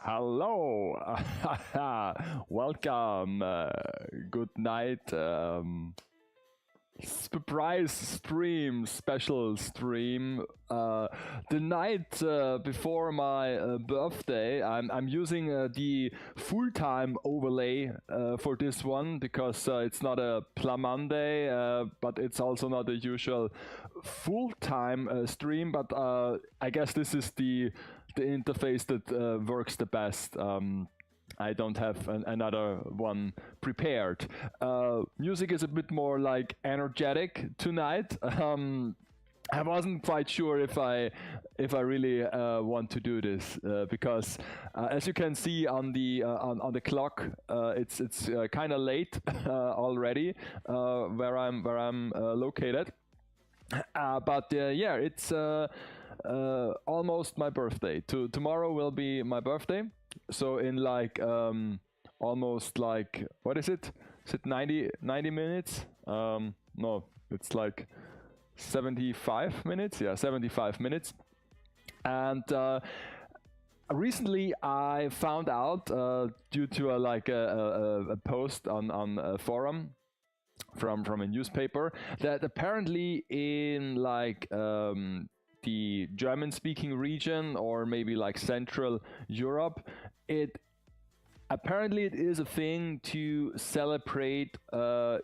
Hello, welcome, good night. Surprise stream, special stream. The night before my birthday, I'm using the full-time overlay for this one because it's not a Plum Monday, but it's also not a usual full-time stream. But I guess this is the interface that works the best. I don't have another one prepared. Music is a bit more like energetic tonight. I wasn't quite sure if I really want to do this because as you can see on the clock, it's kind of late already where I'm located. But yeah, it's almost my birthday. Tomorrow will be my birthday. So in like almost like, what is it? Is it 90 minutes? No, it's like 75 minutes. Yeah, 75 minutes. And recently I found out due to a post on a forum from a newspaper that apparently in like the German-speaking region or maybe like Central Europe, apparently it is a thing to celebrate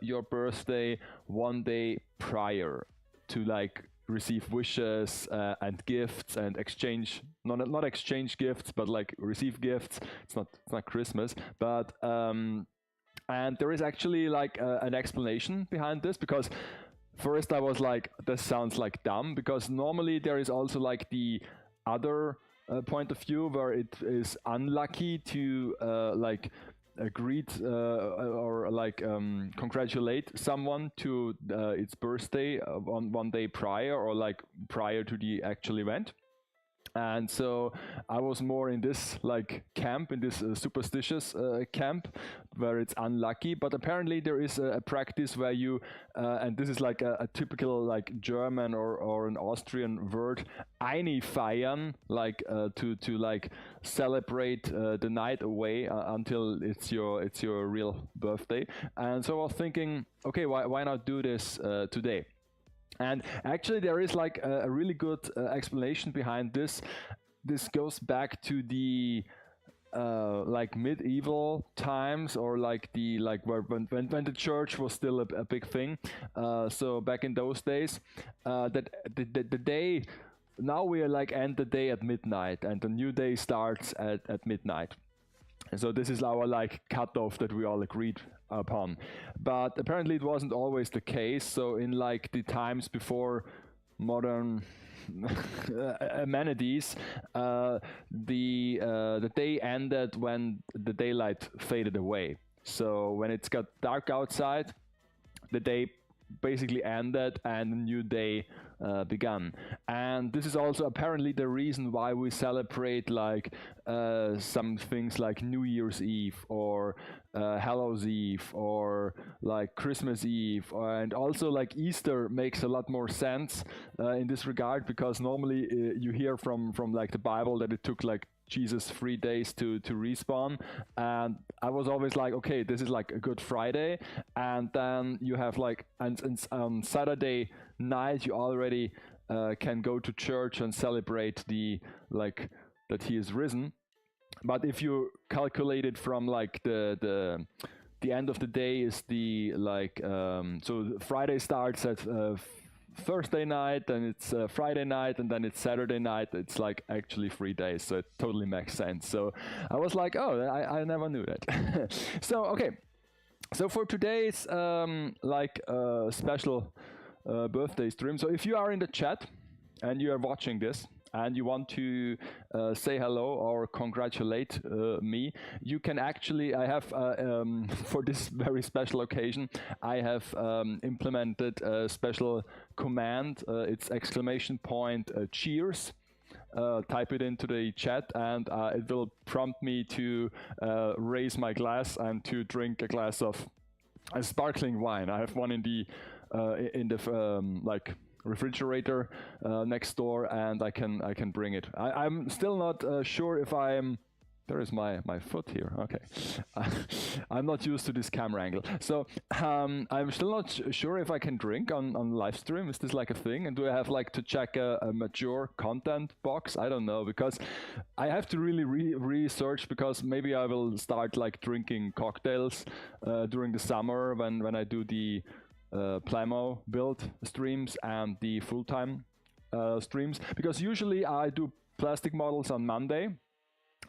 your birthday one day prior to like receive wishes and gifts and exchange not exchange gifts but like receive gifts. It's not Christmas, but and there is actually like an explanation behind this, because first I was like, this sounds like dumb, because normally there is also like the other point of view where it is unlucky to like greet or like congratulate someone to its birthday on one day prior or like prior to the actual event. And so I was more in this like camp, in this superstitious camp where it's unlucky. But apparently there is a practice where you, and this is like a typical like German or an Austrian word, einfeiern, like to like celebrate the night away until it's your real birthday. And so I was thinking, okay, why not do this today? And actually there is like a really good explanation behind this. This goes back to the like medieval times, or like the where when the church was still a big thing. So back in those days, that the day, now we are like end the day at midnight and the new day starts at midnight. And so this is our like cutoff that we all agreed upon. But apparently it wasn't always the case. So in like the times before modern amenities, the day ended when the daylight faded away. So when it's got dark outside, the day basically ended and a new day began. And this is also apparently the reason why we celebrate like some things like New Year's Eve or Hallows Eve or like Christmas Eve, and also like Easter makes a lot more sense in this regard, because normally you hear from like the Bible that it took like Jesus 3 days to respawn. And I was always like, okay, this is like a Good Friday, and then you have like and on Saturday night you already can go to church and celebrate the like that he is risen. But if you calculate it from like the end of the day is the like so Friday starts at Thursday night, then it's Friday night, and then it's Saturday night. It's like actually 3 days, so it totally makes sense. So I was like, oh, I never knew that. So okay, so for today's like special birthday stream, so if you are in the chat and you are watching this and you want to say hello or congratulate me, you can actually, I have, for this very special occasion, I have implemented a special command. It's exclamation point cheers. Type it into the chat, and it will prompt me to raise my glass and to drink a glass of a sparkling wine. I have one in the like refrigerator next door, and I can bring it. I'm still not sure if I'm There is my foot here. Okay, I'm not used to this camera angle. So I'm still not sure if I can drink on live stream. Is this like a thing? And do I have like to check a mature content box? I don't know, because I have to really research, because maybe I will start like drinking cocktails during the summer when I do the Plymo build streams and the full-time streams, because usually I do plastic models on Monday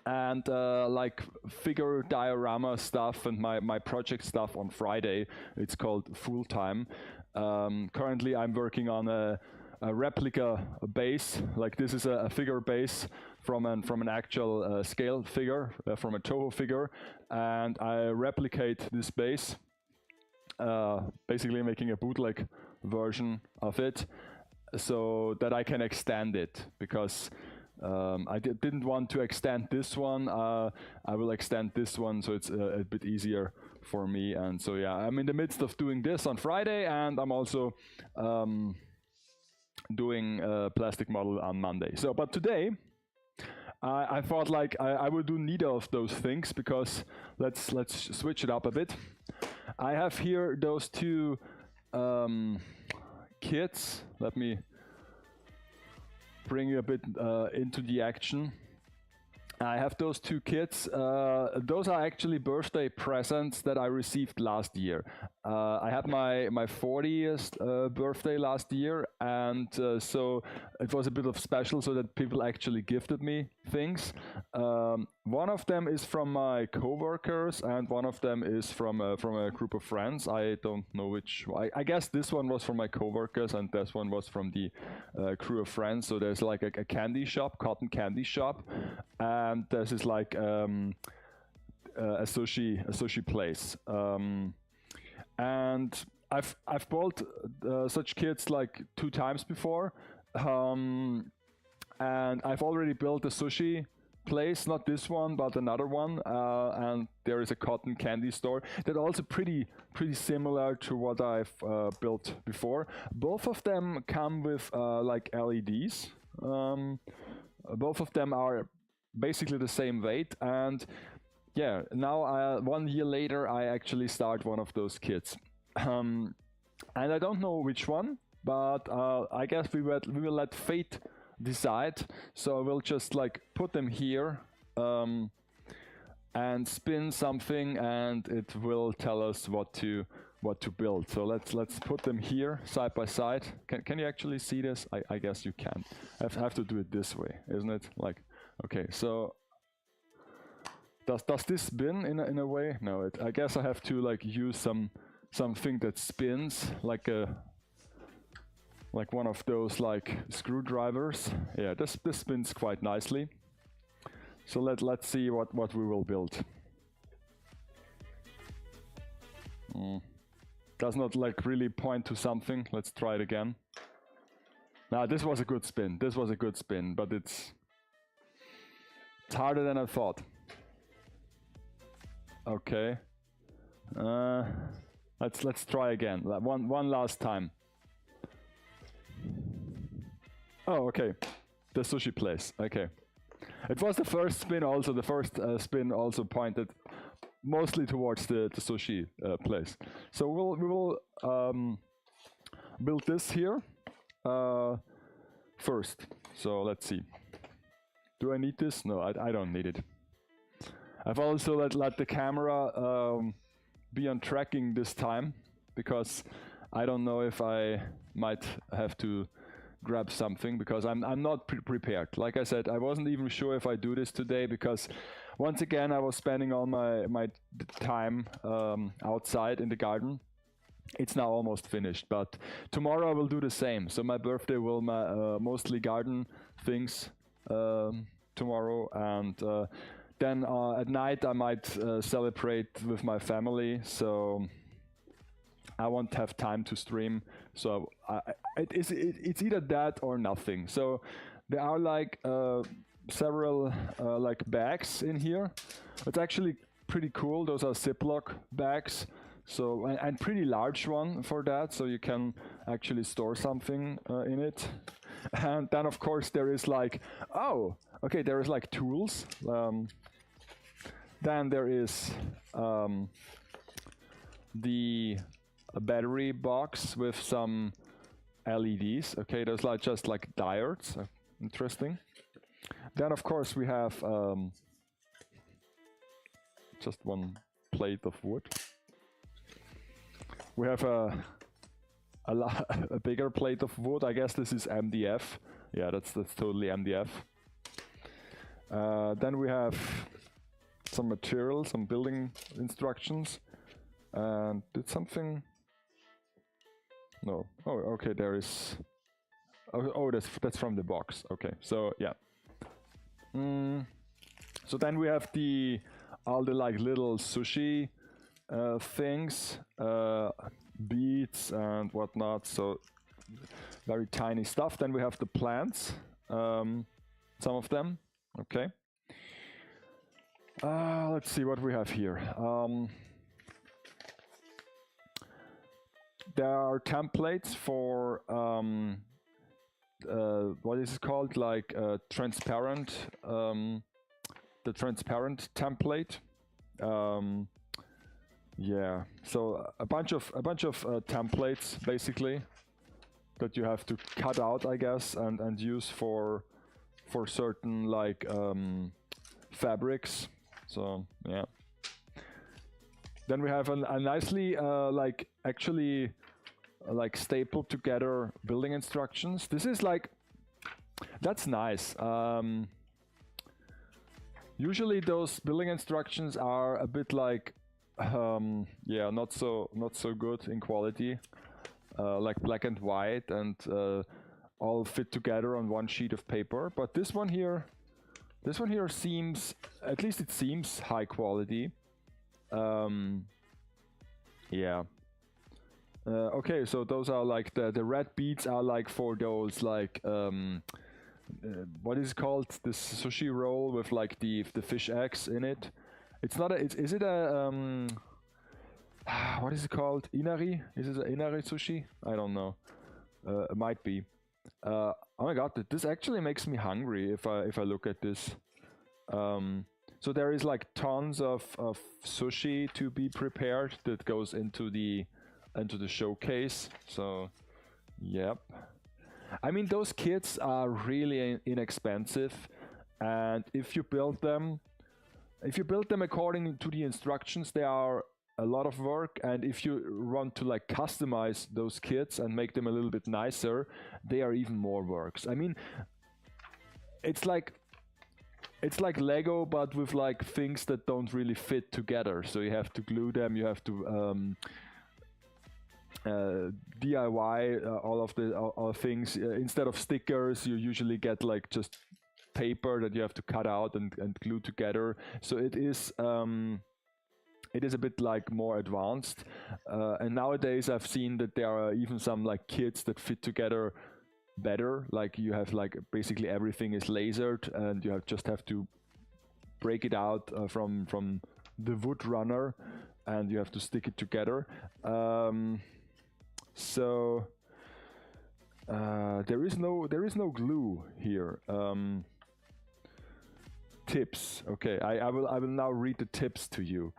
and like figure diorama stuff and my project stuff on Friday. It's called full time. Currently I'm working on a replica base. Like this is a figure base from an actual scale figure, from a Toho figure, and I replicate this base, basically making a bootleg version of it so that I can extend it, because I didn't want to extend this one. I will extend this one so it's a bit easier for me. And so yeah, I'm in the midst of doing this on Friday, and I'm also doing a plastic model on Monday. So, but today I thought like I would do neither of those things, because let's switch it up a bit. I have here those two kits. Let me bring you a bit into the action. I have those two kits. Those are actually birthday presents that I received last year. I had my 40th birthday last year, and so it was a bit of special, so that people actually gifted me things. One of them is from my co-workers, and one of them is from a group of friends. I don't know which. I guess this one was from my co-workers, and this one was from the crew of friends. So there's like a candy shop, cotton candy shop, and this is like a sushi place. And I've bought such kits like 2 times before, and I've already built a sushi place, not this one but another one, and there is a cotton candy store that also pretty similar to what I've built before. Both of them come with like LEDs. Both of them are basically the same weight, and yeah, now 1 year later I actually start one of those kits, and I don't know which one, but I guess we will let fate decide. So I will just like put them here and spin something, and it will tell us what to build. So let's put them here side by side. Can you actually see this? I guess you can. I have to do it this way, isn't it? Like, okay, so does this spin in a way? No, I guess I have to like use something that spins like one of those like screwdrivers. Yeah, this spins quite nicely. So let's see what we will build. Does not like really point to something. Let's try it again. Now this was a good spin. This was a good spin, but it's harder than I thought. Okay. Let's try again. One last time. Oh, okay. The sushi place. Okay. It was the first spin also. The first spin also pointed mostly towards the sushi place. So we will build this here first. So let's see. Do I need this? No, I don't need it. I've also let the camera be on tracking this time, because I don't know if I might have to grab something, because I'm not prepared. Like I said, I wasn't even sure if I do this today, because once again I was spending all my time outside in the garden. It's now almost finished, but tomorrow I will do the same. So my birthday will mostly garden things tomorrow, and then at night I might celebrate with my family. So I won't have time to stream, so it's either that or nothing. So there are like several like bags in here. It's actually pretty cool. Those are Ziploc bags, so and pretty large one for that, so you can actually store something in it. And then of course there is like, oh, okay, there is like tools. Then there is the battery box with some LEDs. Okay, those are just like diodes. Interesting. Then of course we have just one plate of wood. We have a bigger plate of wood. I guess this is MDF. Yeah, that's totally MDF. Then we have some material, some building instructions, and did something. No. Oh, okay. There is. Oh, that's from the box. Okay. So yeah. So then we have all the like little sushi things, beads and whatnot. So very tiny stuff. Then we have the plants, some of them. Okay. Let's see what we have here. There are templates for what is it called? Like transparent, the transparent template. Yeah. So a bunch of templates basically that you have to cut out, I guess, and use for certain like fabrics. So yeah. Then we have a nicely like actually like stapled together building instructions. This is like, that's nice. Usually those building instructions are a bit like yeah, not so good in quality, like black and white and all fit together on one sheet of paper. But this one here seems, at least it seems high quality. Yeah. Okay, so those are like the red beads are like for those like what is it called, this sushi roll with like the fish eggs in it. It's not a, is it a what is it called, inari? Is it an inari sushi? I don't know. It might be. Oh my god, this actually makes me hungry if I look at this. So there is like tons of sushi to be prepared that goes into the showcase. So yep. I mean, those kits are really inexpensive, and if you build them according to the instructions, they are a lot of work. And if you want to like customize those kits and make them a little bit nicer, they are even more works. I mean, it's like Lego, but with like things that don't really fit together. So you have to glue them, you have to DIY all of the things. Instead of stickers, you usually get like just paper that you have to cut out and glue together. So it is a bit like more advanced. And nowadays I've seen that there are even some like kits that fit together better. Like you have like basically everything is lasered, and you just have to break it out from the wood runner, and you have to stick it together. So there is no glue here. Tips. Okay, I will now read the tips to you.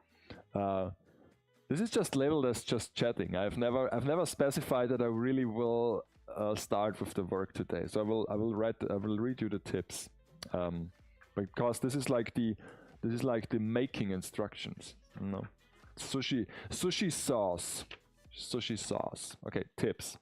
This is just labeled as just chatting. I've never specified that I really will start with the work today. So I will read you the tips, because this is like the making instructions. No, sushi sauce. Okay, tips.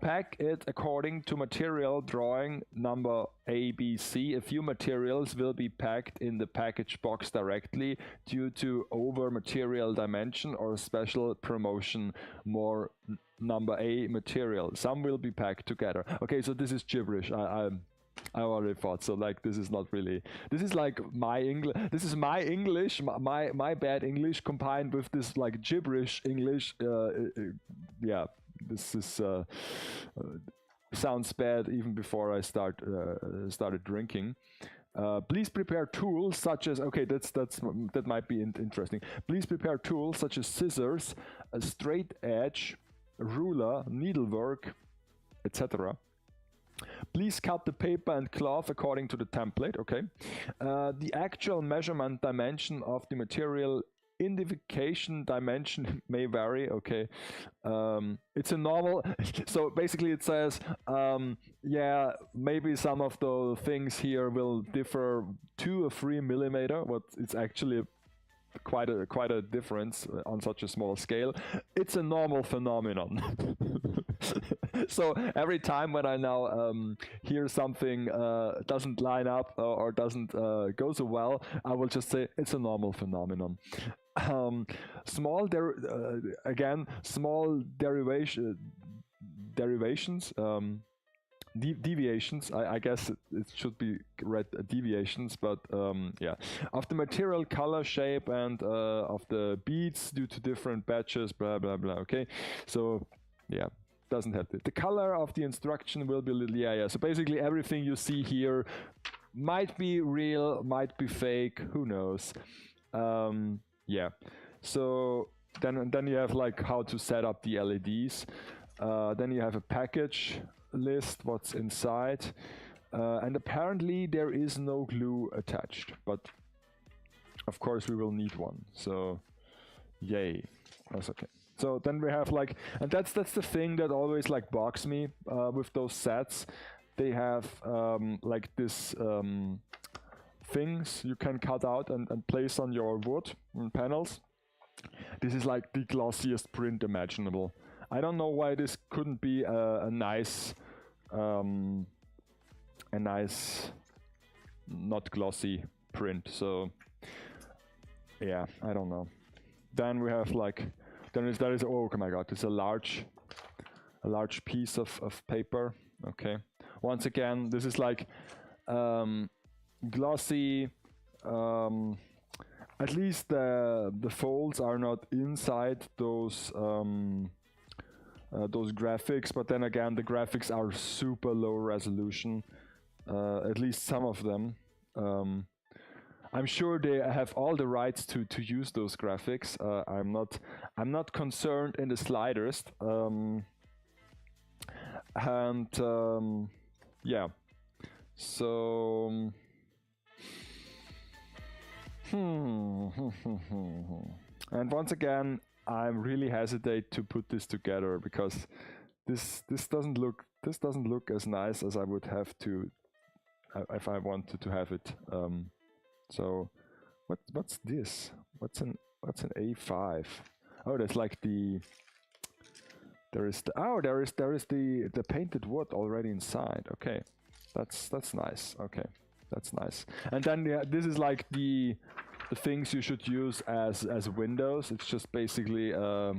Pack it according to material drawing number ABC. A few materials will be packed in the package box directly due to over material dimension or special promotion. More number A material. Some will be packed together. Okay, so this is gibberish. I already thought so. Like, this is not really. This is like my English. This is my English, my bad English combined with this like gibberish English. Yeah. This is sounds bad even before I started drinking. Please prepare tools such as, okay, that might be interesting. Please prepare tools such as scissors, a straight edge, ruler, needlework, etc. Please cut the paper and cloth according to the template. Okay. The actual measurement dimension of the material identification dimension may vary. Okay. It's a normal. So basically, it says, yeah, maybe some of the things here will differ 2 or 3 millimeter, but it's actually quite a difference on such a small scale. It's a normal phenomenon. So every time when I now hear something doesn't line up or doesn't go so well, I will just say it's a normal phenomenon. Small derivations. Deviations, I guess it should be read deviations, but yeah, of the material, color, shape, and of the beads due to different batches, blah blah blah. Okay, so yeah, doesn't have it. The color of the instruction will be little, yeah. So basically everything you see here might be real, might be fake, who knows. Yeah, so then you have like how to set up the LEDs. Then you have a package list, what's inside, and apparently there is no glue attached, but of course we will need one, so yay. That's okay. So then we have like, and that's the thing that always like bugs me with those sets. They have like this things you can cut out and place on your wood panels. This is like the glossiest print imaginable. I don't know why this couldn't be a nice, not glossy print. So yeah, I don't know. Then we have like, there is oh my god, it's a large piece of paper. Okay. Once again, this is like glossy. At least the folds are not inside those graphics, but then again the graphics are super low resolution, at least some of them. I'm sure they have all the rights to use those graphics. I'm not concerned in the slightest. Yeah, so and once again, I really hesitate to put this together because this doesn't look as nice as I would have to if I wanted to have it. So what's this? What's an A5? Oh, that's like there is the painted wood already inside. Okay, that's nice. Okay, that's nice. And then yeah, this is like the things you should use as windows. It's just basically a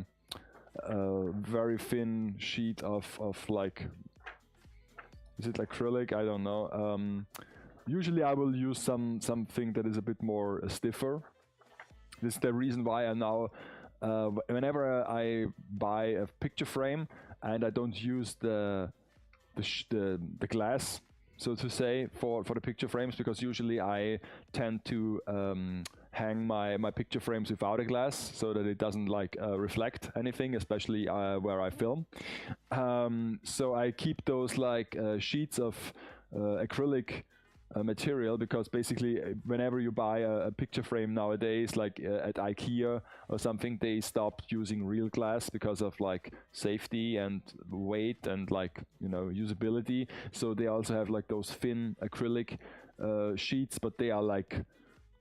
very thin sheet of like, is it acrylic? I don't know. Usually I will use something that is a bit more stiffer. This is the reason why I now, whenever I buy a picture frame and I don't use the glass, so to say, for the picture frames, because usually I tend to hang my picture frames without a glass so that it doesn't like reflect anything, especially where I film. So I keep those like sheets of acrylic material, because basically whenever you buy a picture frame nowadays, like at IKEA or something, they stopped using real glass because of like safety and weight and like, you know, usability. So they also have like those thin acrylic sheets, but they are like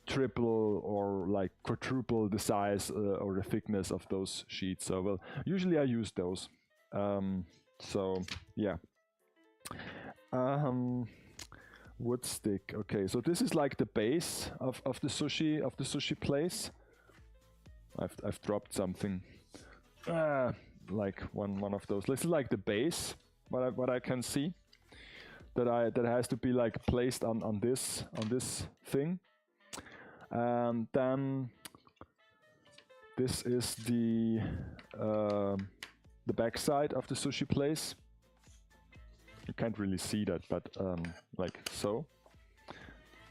triple or like quadruple the size or the thickness of those sheets. So well, usually I use those. So yeah. Wood stick. Okay, so this is like the base of the sushi place. I've dropped something. Like one of those. This is like the base. What I can see. That has to be like placed on this thing. And then this is the back side of the sushi place. You can't really see that, but like so.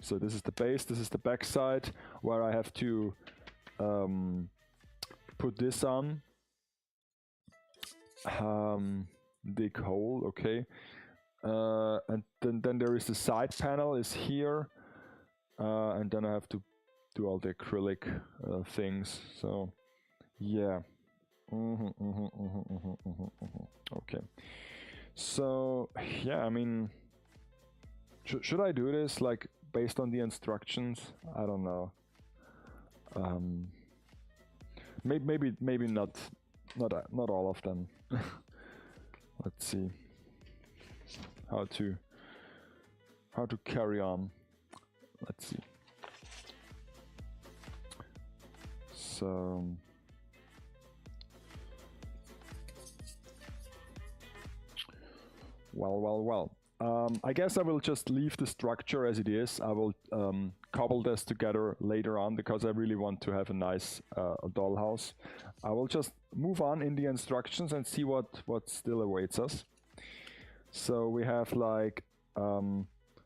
So this is the base, this is the back side, where I have to put this on. Dig hole, okay. And then there is the side panel is here, and then I have to do all the acrylic things. So yeah. Okay. So yeah, I mean, should I do this like based on the instructions? I don't know. Maybe not all of them. Let's see how to carry on. Let's see. So well. I guess I will just leave the structure as it is. I will cobble this together later on because I really want to have a nice dollhouse. I will just move on in the instructions and see what still awaits us. So we have like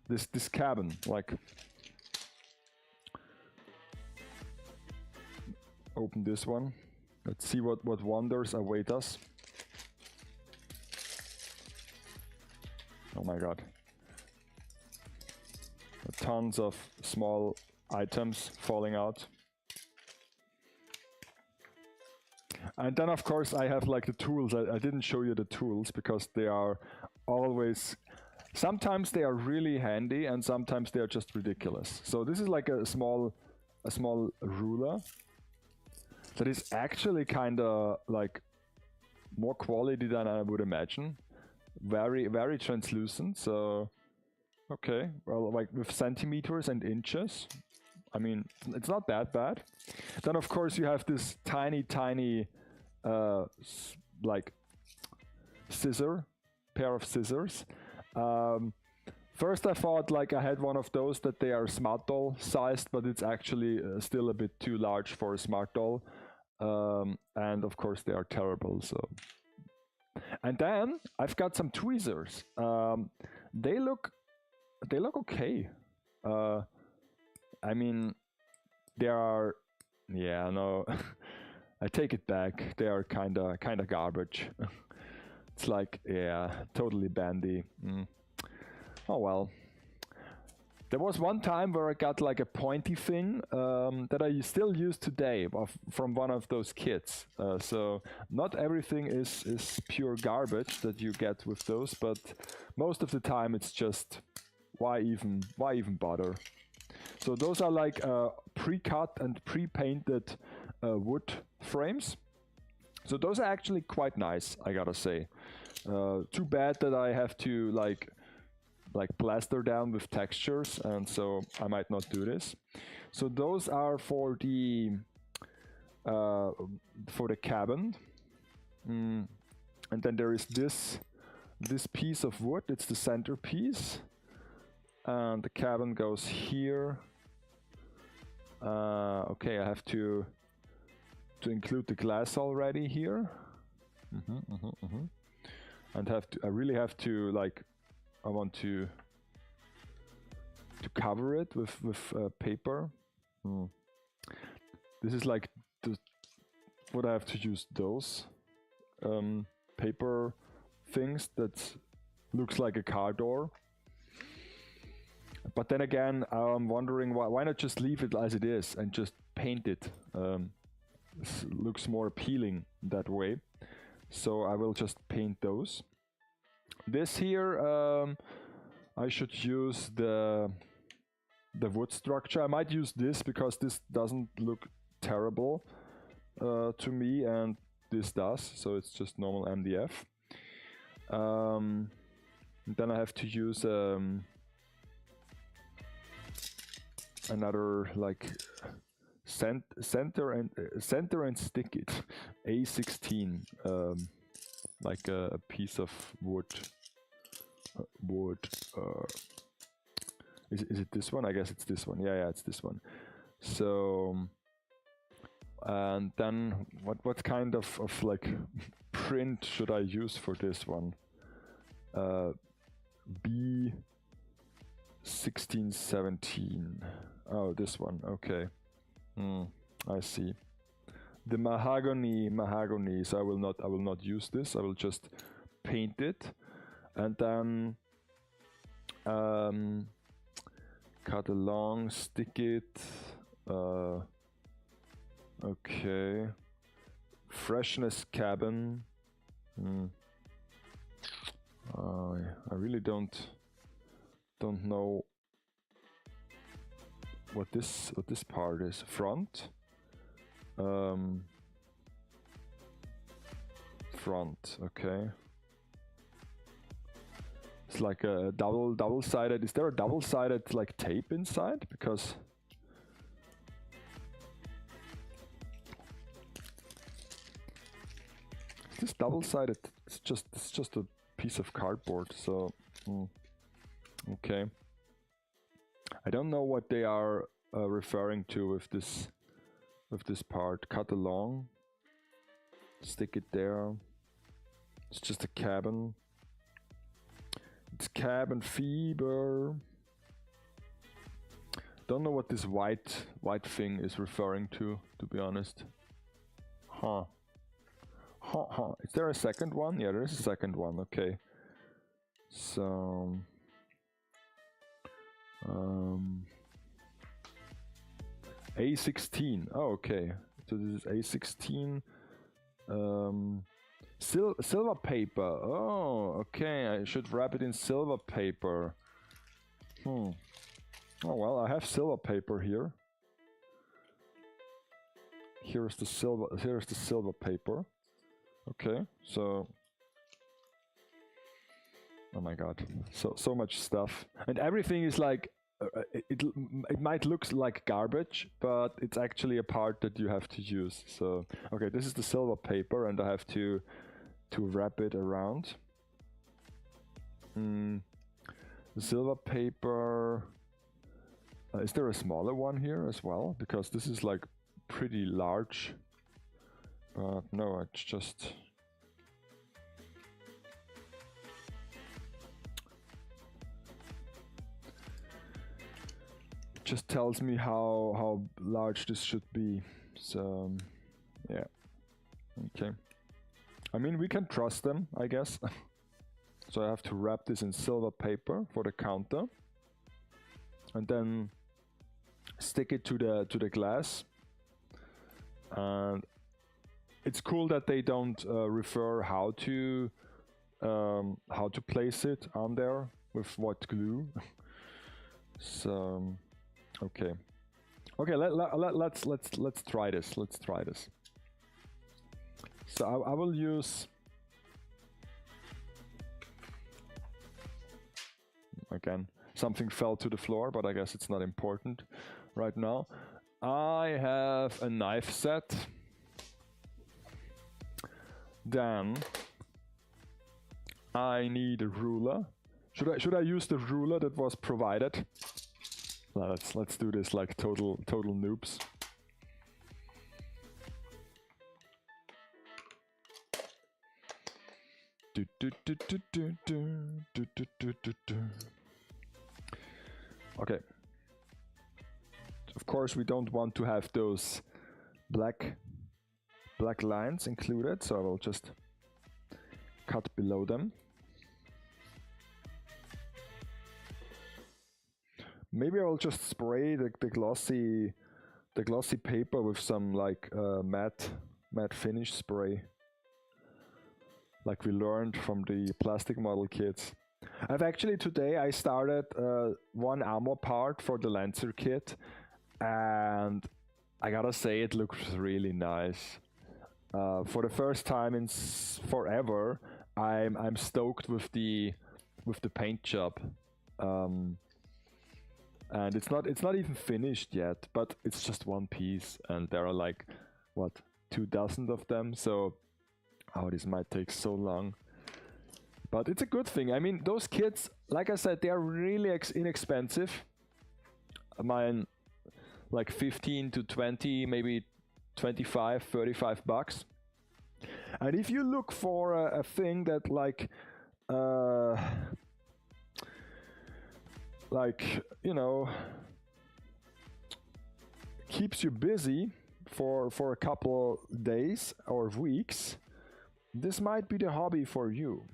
this cabin, like open this one. Let's see what wonders await us. Oh my god. Tons of small items falling out. And then of course I have like the tools. I didn't show you the tools because they are always, sometimes they are really handy and sometimes they are just ridiculous. So this is like a small ruler that is actually kind of like more quality than I would imagine. Very translucent. So okay, well, like with centimeters and inches, I mean, it's not that bad. Then of course you have this tiny like pair of scissors. First I thought like I had one of those that they are smart doll sized, but it's actually still a bit too large for a smart doll. And of course they are terrible. So, and then I've got some tweezers. They look okay. I mean, they are, yeah, no, I take it back. They are kinda garbage. It's like, yeah, totally bandy. Oh well. There was one time where I got like a pointy thing that I still use today from one of those kits. So not everything is pure garbage that you get with those, but most of the time it's just why even bother? So those are like pre-cut and pre-painted wood frames. So those are actually quite nice, I gotta say. Too bad that I have to like plaster down with textures, and so I might not do this. So those are for the cabin. And then there is this piece of wood. It's the centerpiece, and the cabin goes here. Okay, I have to include the glass already here. And I really have to like, I want to cover it with paper. This is like what I have to use, those paper things that looks like a car door. But then again, I'm wondering why not just leave it as it is and just paint it. This looks more appealing that way. So I will just paint those. This here, I should use the wood structure. I might use this because this doesn't look terrible to me, and this does. So it's just normal MDF. Then I have to use another like center and stick it. A16. Like a piece of wood. Is it this one? I guess it's this one. Yeah, it's this one. So, and then what kind of like print should I use for this one? B1617. Oh, this one. Okay. I see. The mahogany, so I will not use this. I will just paint it, and then Cut along, stick it. Okay. Freshness cabin. I really don't know what this part is. Front. Front. Okay. It's like a double-sided. Is there a double-sided like tape inside? Because this double-sided. It's just a piece of cardboard. So okay. I don't know what they are referring to with this part. Cut along. Stick it there. It's just a cabin. It's cabin fever. Don't know what this white thing is referring to be honest. Huh. Is there a second one? Yeah, there is a second one. Okay. So A16. Oh, okay. So this is A16. Silver paper. Oh, okay. I should wrap it in silver paper. Oh well, I have silver paper here. Here's the silver paper. Okay, so oh my god, so much stuff, and everything is like it might look like garbage, but it's actually a part that you have to use. So okay, this is the silver paper, and I have to wrap it around. The silver paper. Is there a smaller one here as well? Because this is like pretty large. But no, it's just... It just tells me how large this should be. So, yeah. Okay. I mean, we can trust them, I guess. So I have to wrap this in silver paper for the counter. And then stick it to the glass. And it's cool that they don't refer how to place it on there with what glue. So okay, let's try this. Let's try this. So I will use, again, something fell to the floor, but I guess it's not important right now. I have a knife set. Then I need a ruler. Should I use the ruler that was provided? Let's do this like total noobs. Okay. Of course, we don't want to have those black lines included, so I will just cut below them. Maybe I will just spray the glossy paper with some like matte finish spray, like we learned from the plastic model kits. I've actually today I started one armor part for the Lancer kit, and I gotta say it looks really nice. For the first time in forever, I'm stoked with the paint job, and it's not even finished yet. But it's just one piece, and there are like what 24 of them. So this might take so long, but it's a good thing. I mean, those kits, like I said, they are really inexpensive. Mine, like 15 to 20, maybe 25, 35 bucks. And if you look for a thing that like you know, keeps you busy for a couple days or weeks, this might be the hobby for you.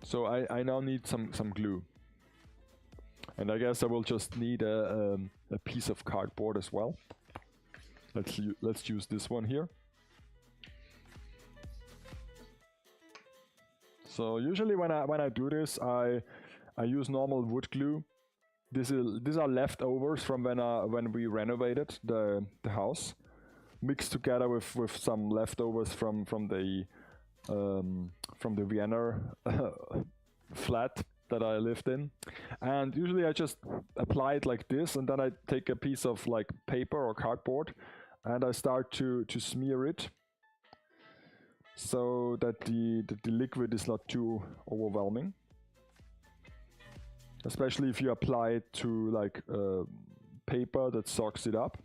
So I now need some glue. And I guess I will just need a piece of cardboard as well. Let's use this one here. So usually when I do this, I use normal wood glue. These are leftovers from when we renovated the house, mixed together with some leftovers from the Vienna flat that I lived in. And usually I just apply it like this, and then I take a piece of like paper or cardboard and I start to smear it so that the liquid is not too overwhelming. Especially if you apply it to like paper that soaks it up.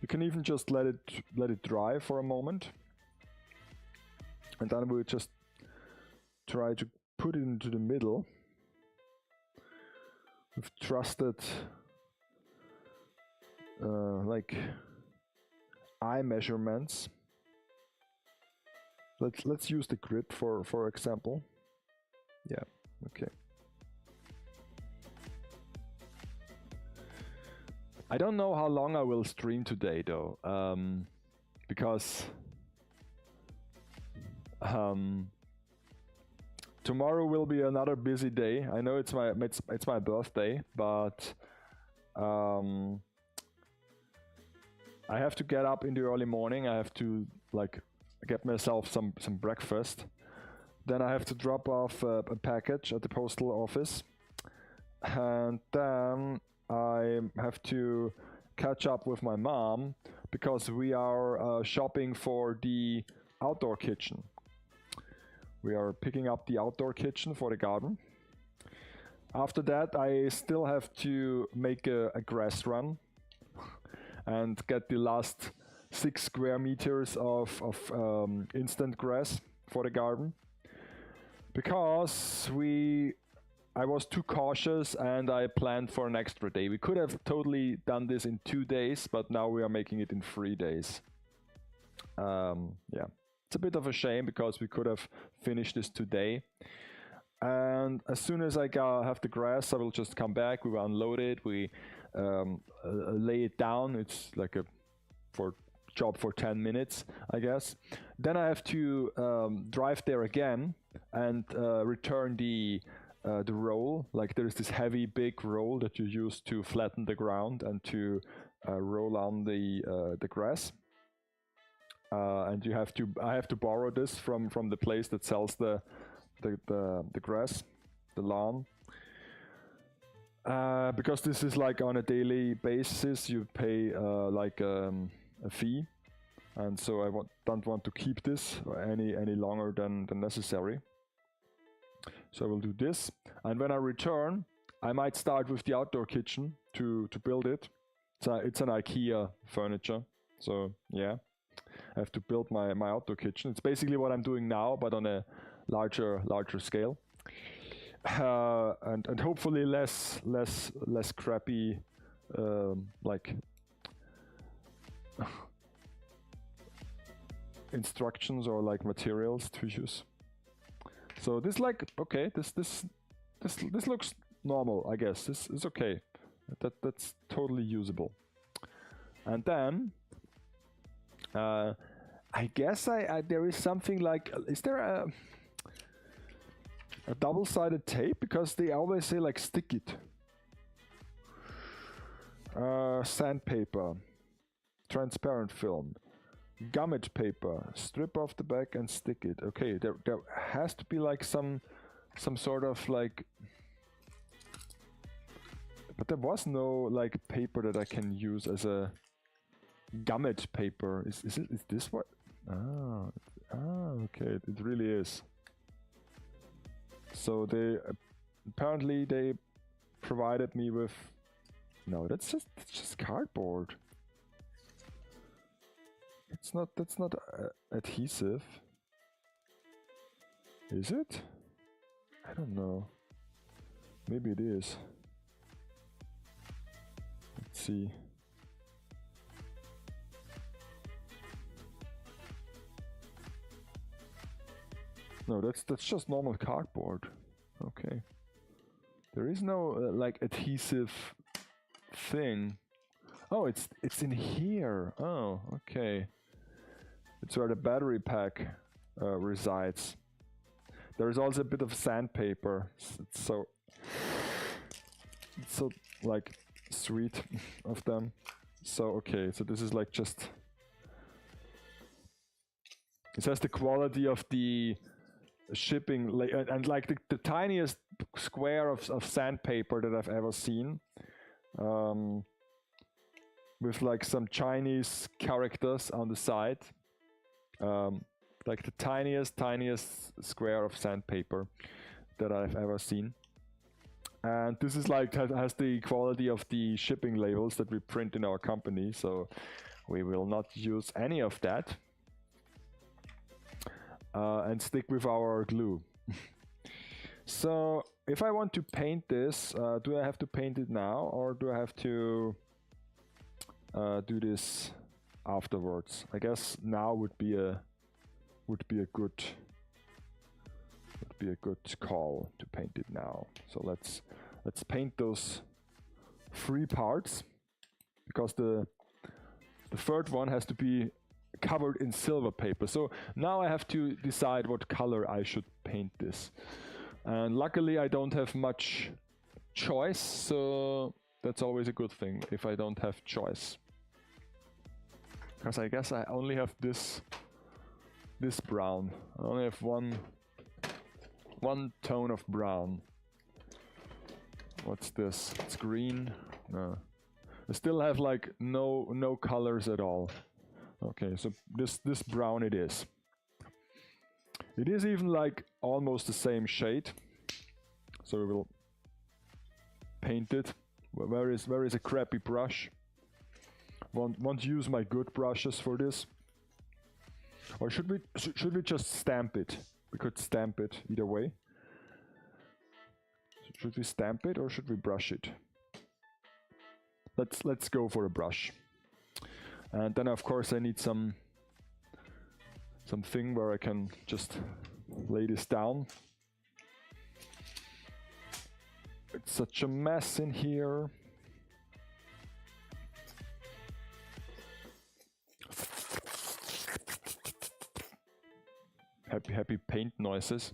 You can even just let it dry for a moment. And then we'll just try to put it into the middle with trusted like eye measurements. Let's use the grid for example. Yeah, okay. I don't know how long I will stream today though, because tomorrow will be another busy day. I know it's my birthday, but I have to get up in the early morning. I have to like get myself some breakfast. Then I have to drop off a package at the postal office, and then I have to catch up with my mom because we are shopping for the outdoor kitchen. We are picking up the outdoor kitchen for the garden. After that, I still have to make a grass run and get the last 6 square meters of instant grass for the garden, because I was too cautious and I planned for an extra day. We could have totally done this in 2 days, but now we are making it in 3 days. Yeah, it's a bit of a shame because we could have finished this today. And as soon as I have the grass, I will just come back. We will unload it. We lay it down. It's like a job for 10 minutes, I guess. Then I have to drive there again and return the roll. Like there's this heavy big roll that you use to flatten the ground and to roll on the grass. And I have to borrow this from the place that sells the grass, the lawn. Because this is like on a daily basis, you pay like a fee, and so I don't want to keep this any longer than necessary. So I will do this, and when I return, I might start with the outdoor kitchen to build it. So it's an IKEA furniture, so yeah, I have to build my outdoor kitchen. It's basically what I'm doing now, but on a larger scale, and hopefully less crappy like instructions or like materials to use. So this like okay, this looks normal, I guess. This is okay. That's totally usable. And then I guess there is something like, is there a double-sided tape? Because they always say like stick it. Sandpaper, transparent film, gummet paper, strip off the back and stick it. Okay, there has to be like some sort of like, but there was no like paper that I can use as a gummet paper. Is this what? Okay, it really is. So apparently they provided me with, no, that's just cardboard. That's not adhesive. Is it? I don't know. Maybe it is. Let's see. No, that's just normal cardboard. Okay. There is no like adhesive thing. Oh, it's in here. Oh, okay. It's where the battery pack resides. There is also a bit of sandpaper. It's so like sweet of them. So okay, so this is like just. It has the quality of the shipping and like the tiniest square of sandpaper that I've ever seen. With like some Chinese characters on the side. Like the tiniest square of sandpaper that I've ever seen. And this is like has the quality of the shipping labels that we print in our company, so we will not use any of that. And stick with our glue. So if I want to paint this, do I have to paint it now, or do I have to do this afterwards? I guess now would be a good call to paint it now. So let's paint those 3 parts, because the third one has to be covered in silver paper. So now I have to decide what color I should paint this. And luckily I don't have much choice, so that's always a good thing if I don't have choice. Because I guess I only have this brown. I only have one tone of brown. What's this? It's green. No. I still have like no colors at all. Okay, so this brown it is. It is even like almost the same shade. So we will paint it. Where is a crappy brush? Won't use my good brushes for this. Or should we just stamp it? We could stamp it either way. Should we stamp it or should we brush it? Let's go for a brush. And then of course I need something where I can just lay this down. It's such a mess in here. Happy paint noises.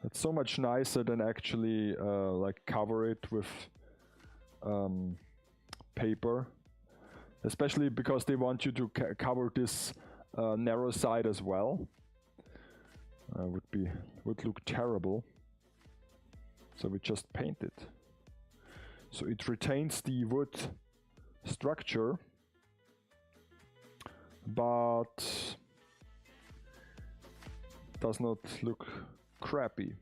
It's so much nicer than actually like cover it with paper, especially because they want you to cover this narrow side as well. Would look terrible. So we just paint it. So it retains the wood structure, but does not look crappy.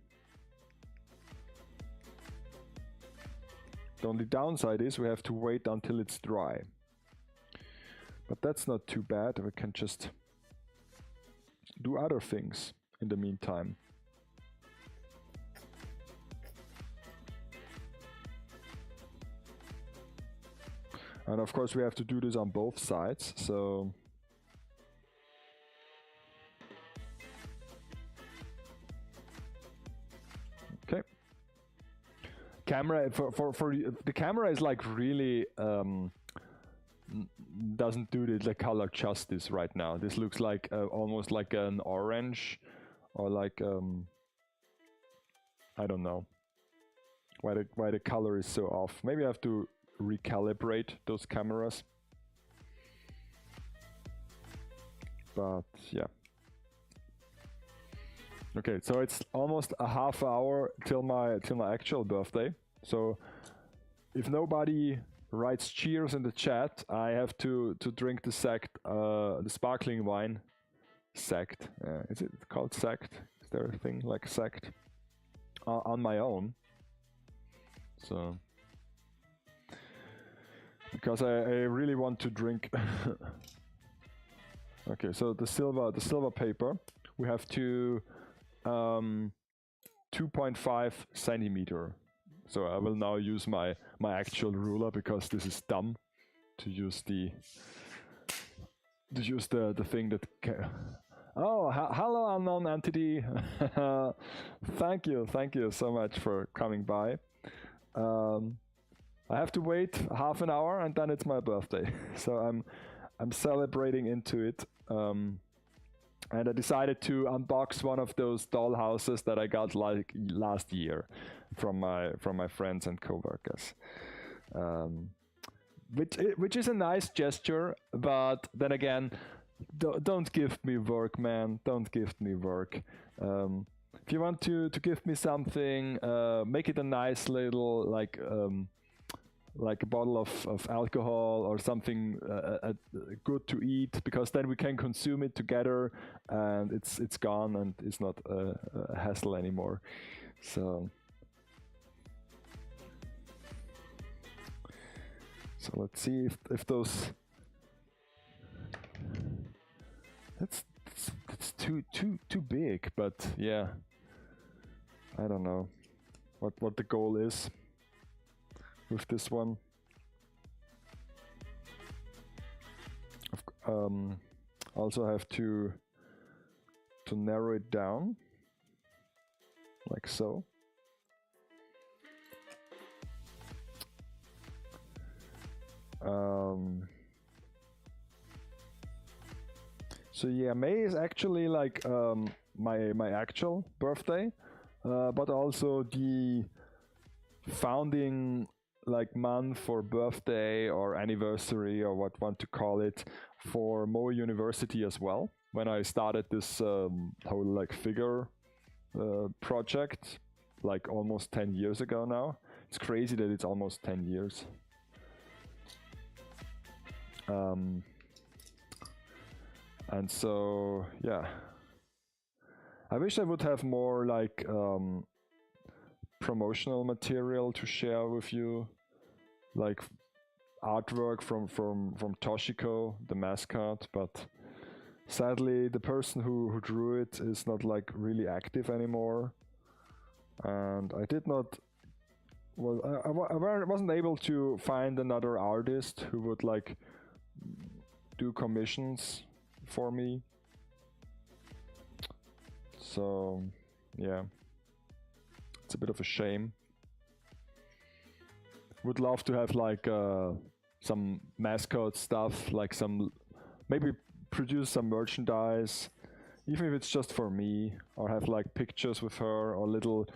The only downside is we have to wait until it's dry. But that's not too bad. We can just do other things in the meantime. And of course we have to do this on both sides, so okay. Camera for the camera is like really doesn't do the color justice right now. This looks like almost like an orange, or like I don't know why the color is so off. Maybe I have to recalibrate those cameras. But yeah. Okay, so it's almost a half hour till my actual birthday. So if nobody writes cheers in the chat, I have to drink the sect, the sparkling wine sect. Is it called sect? Is there a thing like sect? On my own. So because I really want to drink. Okay, so the silver paper, we have to 2.5 centimeter. So I will now use my actual ruler because this is dumb. use the thing that oh, hello unknown entity. Thank you so much for coming by. I have to wait half an hour and then it's my birthday. So I'm celebrating into it. And I decided to unbox one of those doll houses that I got like last year from my friends and coworkers. Which is a nice gesture, but then again, don't give me work, man. Don't give me work. If you want to give me something, make it a nice little like a bottle of alcohol or something good to eat, because then we can consume it together and it's gone and it's not a hassle anymore. So let's see if those that's too big, but yeah, I don't know what the goal is with this one. Also have to narrow it down like so. So yeah, May is actually like my actual birthday, but also the founding like month for birthday or anniversary or what want to call it for Moe University as well. When I started this whole like figure project like almost 10 years ago now. It's crazy that it's almost 10 years. And so yeah, I wish I would have more like promotional material to share with you, like artwork from Toshiko, the mascot, but sadly the person who drew it is not like really active anymore, and I did not, well, I wasn't able to find another artist who would like do commissions for me. So yeah, it's a bit of a shame. Would love to have like some mascot stuff, like some, maybe produce some merchandise, even if it's just for me, or have like pictures with her or little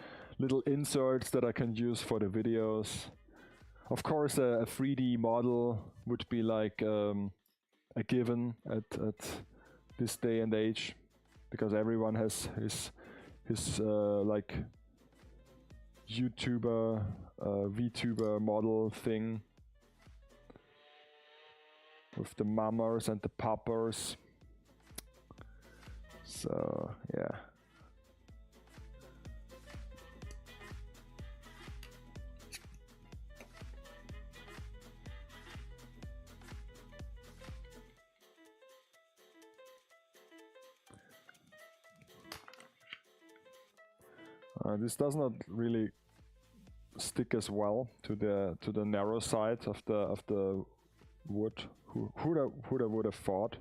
inserts that I can use for the videos. Of course, a 3D model would be like a given at this day and age, because everyone has his like YouTuber, VTuber model thing with the mamas and the poppers. So yeah. This does not really stick as well to the narrow side of the wood. Who would have thought?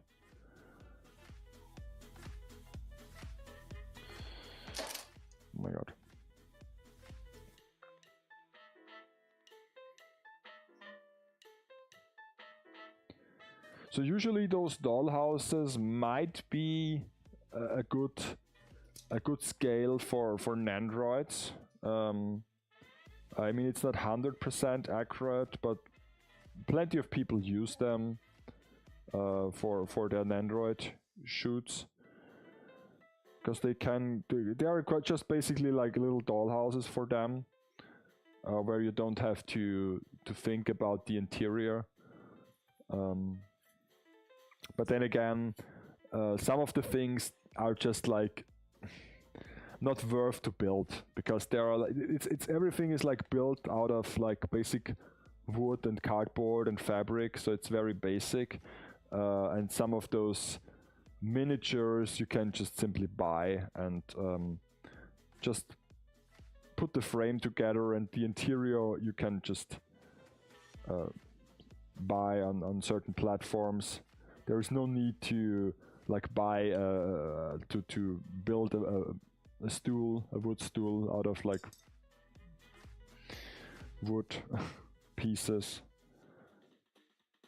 Oh my god. So usually those doll houses might be a good scale for Nandroids. I mean, it's not 100% accurate, but plenty of people use them for their Nandroid shoots, because they are quite just basically like little doll houses for them, where you don't have to think about the interior. But then again, some of the things are just like not worth to build, because there are it's everything is like built out of like basic wood and cardboard and fabric, so it's very basic, and some of those miniatures you can just simply buy and just put the frame together, and the interior you can just buy on certain platforms. There is no need to like buy to build a stool, a wood stool out of like wood pieces.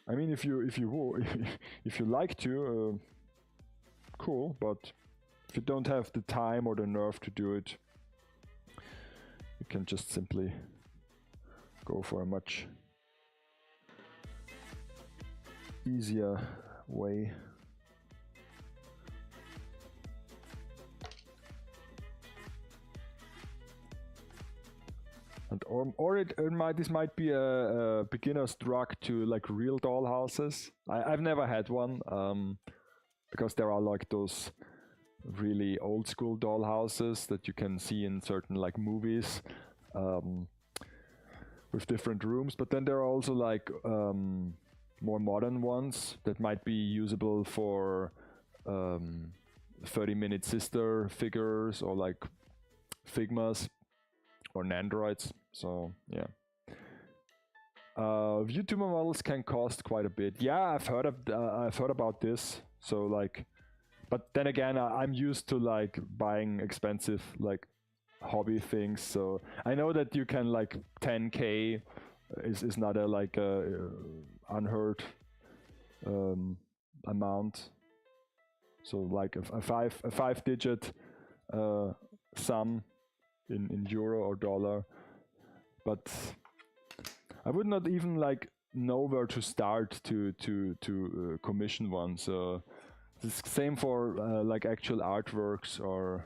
I mean, if you like to, cool. But if you don't have the time or the nerve to do it, you can just simply go for a much easier way. And or this might be a beginner's drug to like real dollhouses. I've never had one, because there are like those really old school dollhouses that you can see in certain like movies, with different rooms. But then there are also like more modern ones that might be usable for 30-minute sister figures or like Figmas or Nandroids. So yeah, VTuber models can cost quite a bit. Yeah, I've heard about this. So like, but then again, I'm used to like buying expensive like hobby things. So I know that you can like 10K is not a like unheard amount. So like a five-digit sum in euro or dollar. But I would not even like know where to start to commission one. So it's the same for like actual artworks or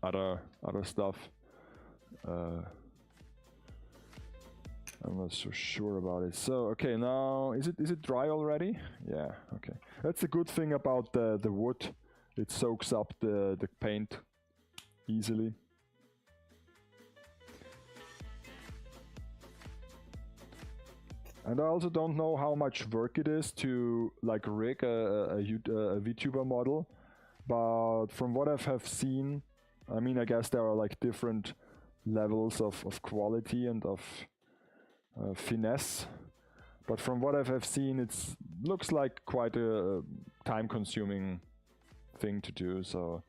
other stuff. I'm not so sure about it. So okay, now is it dry already? Yeah. Okay, that's the good thing about the wood. It soaks up the paint easily. And I also don't know how much work it is to like rig a VTuber model, but from what I have seen, I mean, I guess there are like different levels of quality and of finesse, but from what I have seen, it looks like quite a time-consuming thing to do. So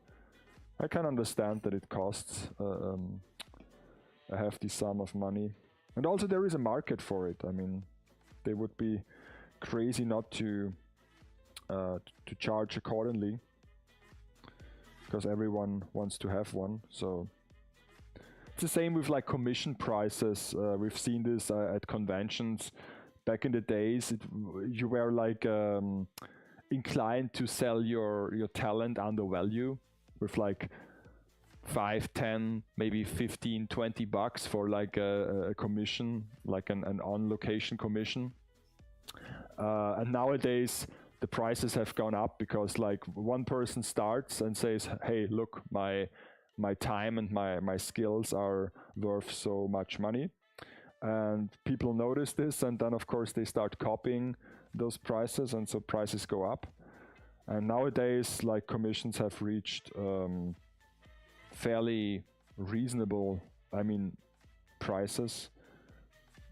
I can understand that it costs a hefty sum of money, and also there is a market for it. I mean, they would be crazy not to charge accordingly, because everyone wants to have one. So it's the same with like commission prices. We've seen this at conventions. Back in the days, you were like inclined to sell your talent under value with like 5, 10, maybe 15, 20 bucks for like a commission, like an on-location commission. And nowadays the prices have gone up because like one person starts and says, hey, look, my time and my skills are worth so much money. And people notice this, and then of course they start copying those prices, and so prices go up. And nowadays, like, commissions have reached fairly reasonable, I mean, prices,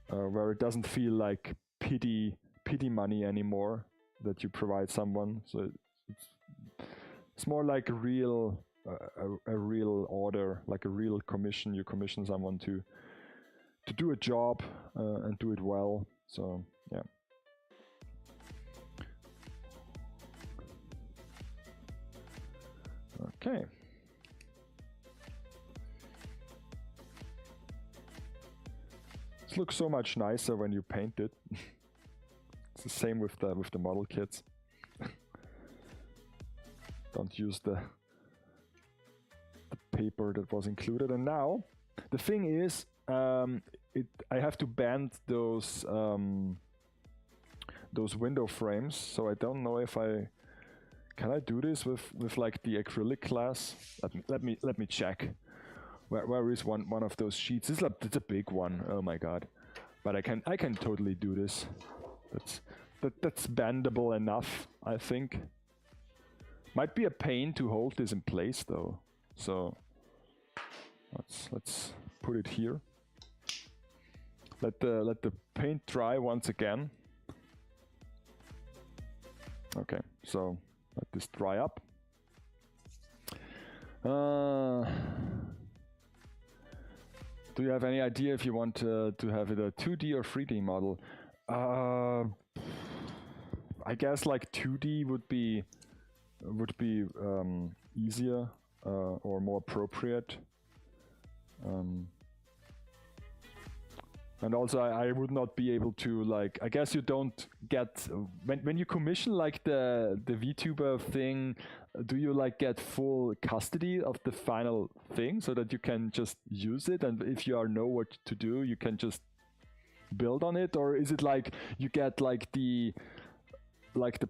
where it doesn't feel like pity money anymore that you provide someone. So it's more like a real order, like a real commission. You commission someone to do a job and do it well. So yeah. Okay. It looks so much nicer when you paint it. It's the same with the model kits. Don't use the paper that was included. And now the thing is, I have to bend those window frames. So I don't know if can I do this with like the acrylic glass? Let me check. Where is one of those sheets? It's a big one. Oh my god! But I can totally do this. That's bendable enough, I think. Might be a pain to hold this in place though. So let's put it here. let the paint dry once again. Okay, so let this dry up. Do you have any idea if you want to have it a 2D or 3D model? I guess like 2D would be easier or more appropriate. And also I would not be able to, like, I guess you don't get, when you commission like the VTuber thing, do you like get full custody of the final thing so that you can just use it, and if you know what to do you can just build on it? Or is it like you get like the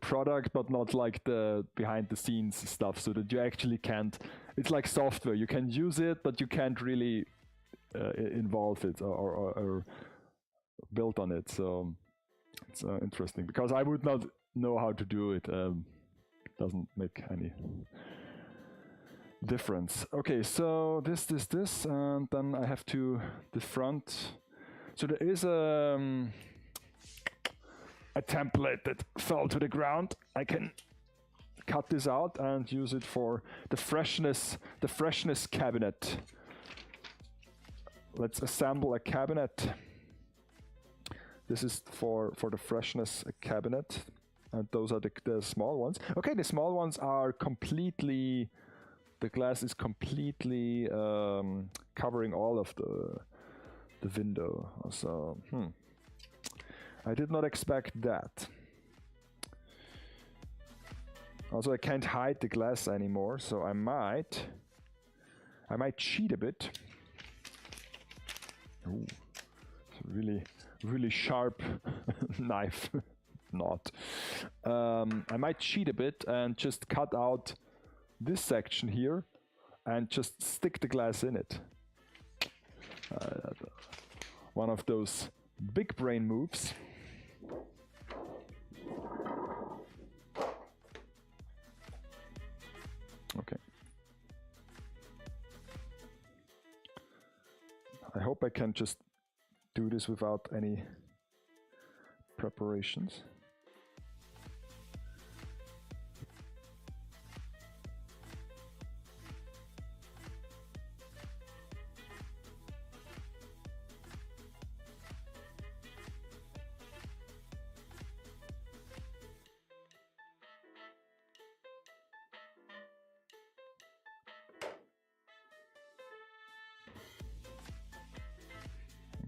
product but not like the behind the scenes stuff, so that you actually can't, it's like software, you can use it but you can't really involve it or build on it? So it's interesting, because I would not know how to do it. Doesn't make any difference. Okay, so this, and then I have to the front. So there is a template that fell to the ground. I can cut this out and use it for the freshness cabinet. Let's assemble a cabinet. This is for the freshness cabinet, and those are the small ones. Okay, the small ones are completely, the glass is completely covering all of the window. So, I did not expect that. Also, I can't hide the glass anymore, so I might cheat a bit. Ooh, it's a really sharp knife. Not. I might cheat a bit and just cut out this section here and just stick the glass in it. One of those big brain moves. Okay. I hope I can just do this without any preparations.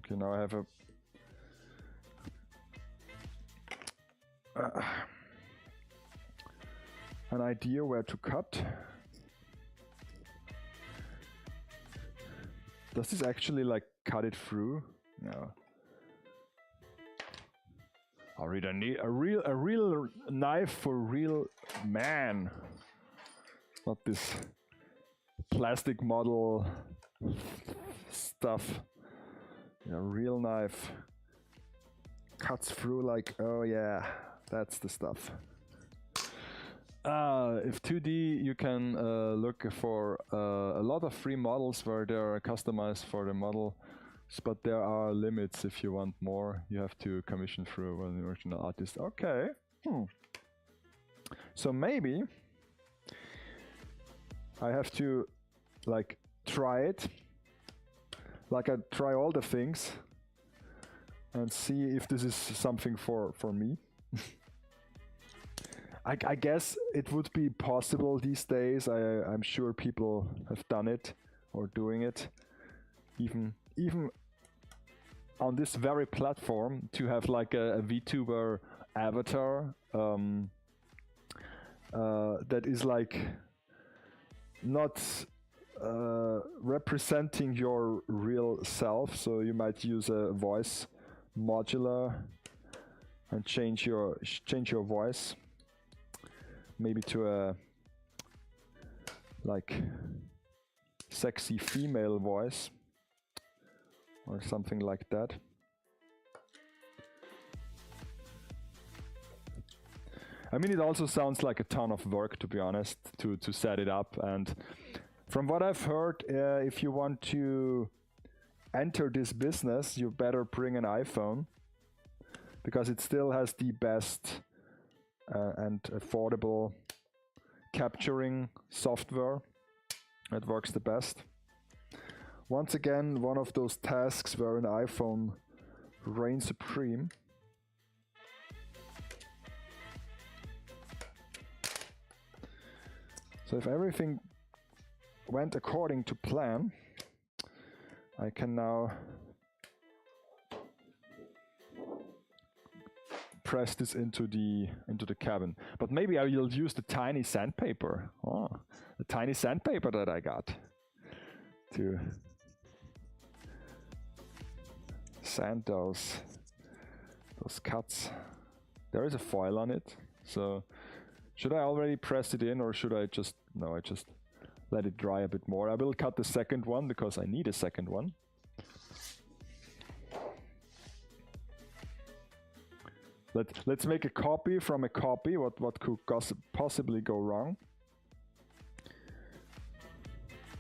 Okay, now I have an idea where to cut. Does this actually like cut it through? No. I really need a real knife for real man. Not this plastic model stuff. A real knife cuts through like, oh yeah, that's the stuff. If 2D, you can look for a lot of free models where they are customized for the model, but there are limits. If you want more, you have to commission through an original artist. Okay. So maybe I have to like try it. Like I try all the things and see if this is something for me. I guess it would be possible these days. I'm sure people have done it or doing it, even on this very platform, to have like a VTuber avatar that is like not representing your real self. So you might use a voice modular and change your voice, maybe to a like sexy female voice or something like that. I mean, it also sounds like a ton of work, to be honest, to set it up. And from what I've heard, if you want to enter this business, you better bring an iPhone, because it still has the best and affordable capturing software. It works the best. Once again, one of those tasks where an iPhone reigns supreme. So if everything went according to plan, I can now press this into the cabin. But maybe I will use the tiny sandpaper. Oh, the tiny sandpaper that I got to sand those cuts. There is a foil on it, so should I already press it in, or should I just, no, I just let it dry a bit more. I will cut the second one because I need a second one. Let's make a copy from a copy. What could possibly go wrong?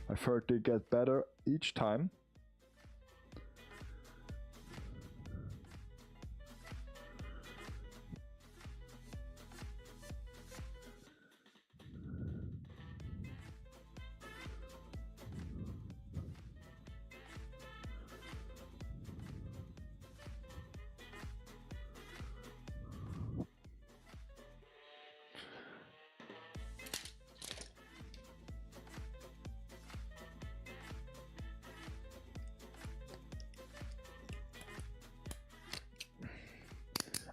I've heard they get better each time.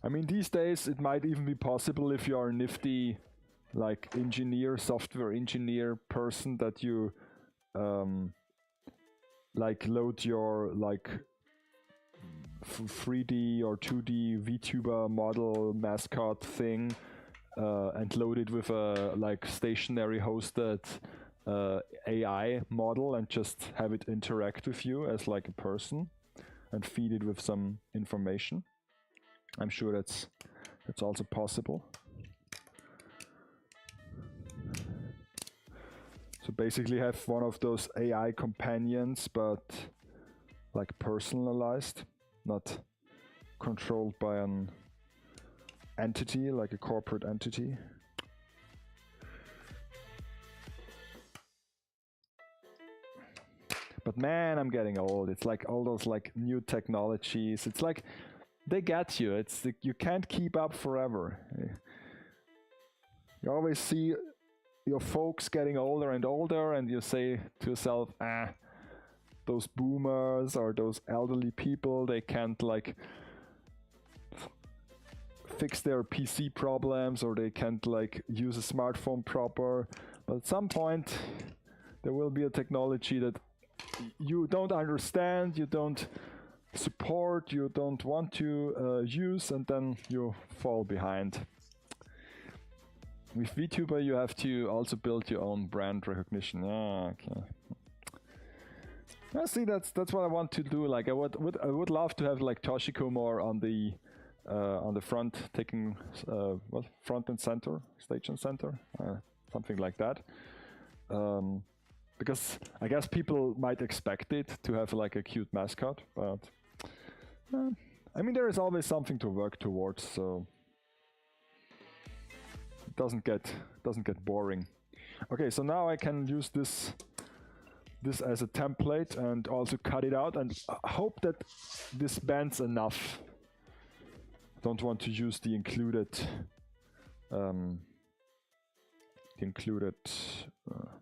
I mean, these days it might even be possible, if you are a nifty, like, engineer, software engineer person, that you like load your like 3D or 2D VTuber model mascot thing and load it with a like stationary hosted AI model and just have it interact with you as like a person and feed it with some information. I'm sure that's also possible. So basically have one of those AI companions, but like personalized, not controlled by an entity, like a corporate entity. But man, I'm getting old. It's like all those like new technologies. It's like they get you. It's like you can't keep up forever. You always see your folks getting older and older, and you say to yourself, ah, those boomers or those elderly people, they can't like fix their PC problems, or they can't like use a smartphone proper. But at some point there will be a technology that you don't understand, you don't support, you don't want to use, and then you fall behind. With VTuber you have to also build your own brand recognition. Ah, okay. I see, that's what I want to do. Like I would love to have like Toshiko more on the front, taking well, front and center, stage and center, something like that. Because I guess people might expect it to have like a cute mascot, but I mean, there is always something to work towards, so it doesn't get boring. Okay, so now I can use this as a template and also cut it out, and hope that this bends enough. Don't want to use the included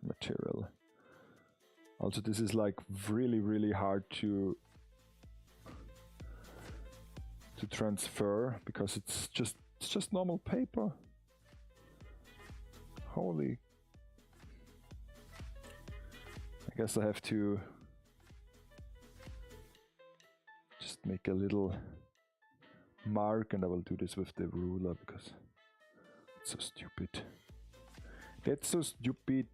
material. Also, this is like really hard to transfer because it's just normal paper. Holy. I guess I have to just make a little mark, and I will do this with the ruler because it's so stupid. That's so stupid.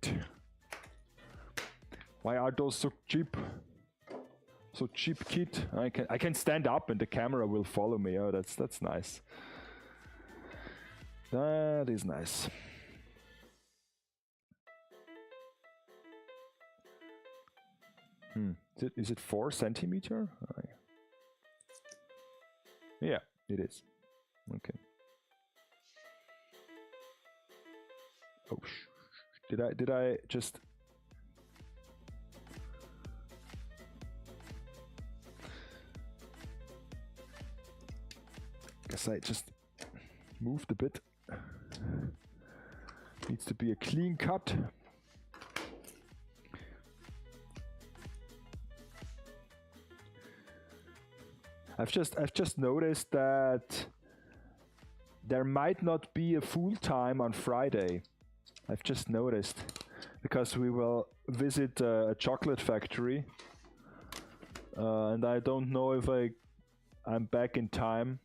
Why are those so cheap? So cheap, kid. I can stand up and the camera will follow me. Oh, that's nice. That is nice. Is it 4 centimeter? Yeah, it is. Okay. Oh, did I just? Guess I just moved a bit. Needs to be a clean cut. I've just noticed that there might not be a full time on Friday. I've just noticed because we will visit a chocolate factory, and I don't know if I'm back in time.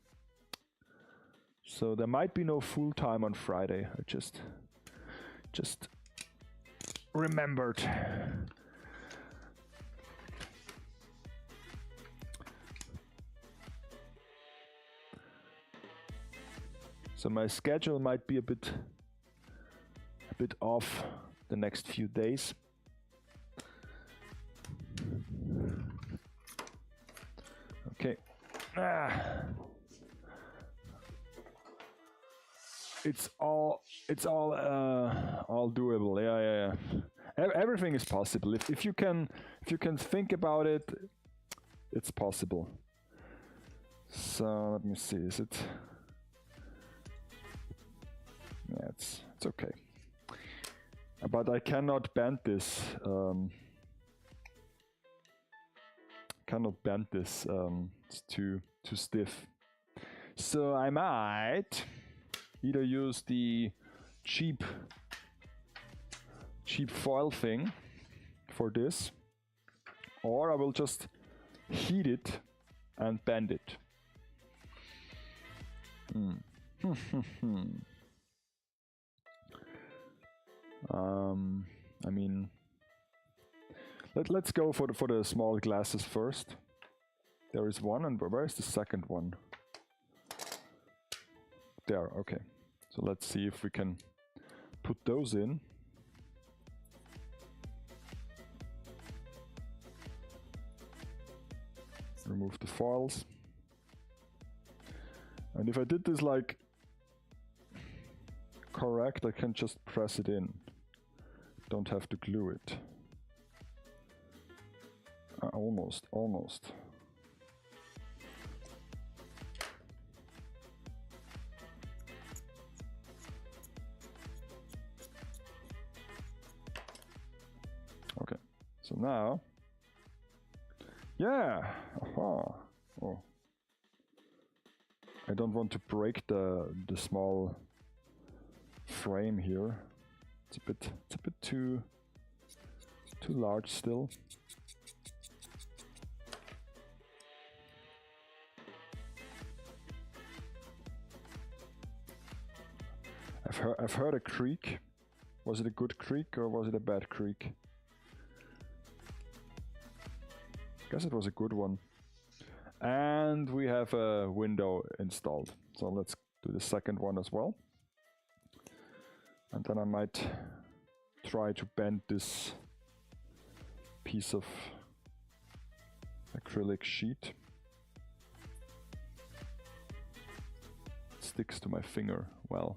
So there might be no full time on Friday. I just remembered. So my schedule might be a bit off the next few days. Okay. It's all doable. Yeah. Everything is possible. If you can think about it, it's possible. So let me see. Is it? Yeah, it's okay. But I cannot bend this. Cannot bend this. It's too stiff. So I might either use the cheap foil thing for this, or I will just heat it and bend it. I mean, let's go for the small glasses first. There is one, and where is the second one? There, okay. So let's see if we can put those in. Remove the foils. And if I did this like correct, I can just press it in. Don't have to glue it. Almost. Okay, so now, yeah, aha. Oh, I don't want to break the small frame here. It's a bit too large still. I've heard a creak. Was it a good creak or was it a bad creak? Guess it was a good one. And we have a window installed. So let's do the second one as well. And then I might try to bend this piece of acrylic sheet. It sticks to my finger. Well.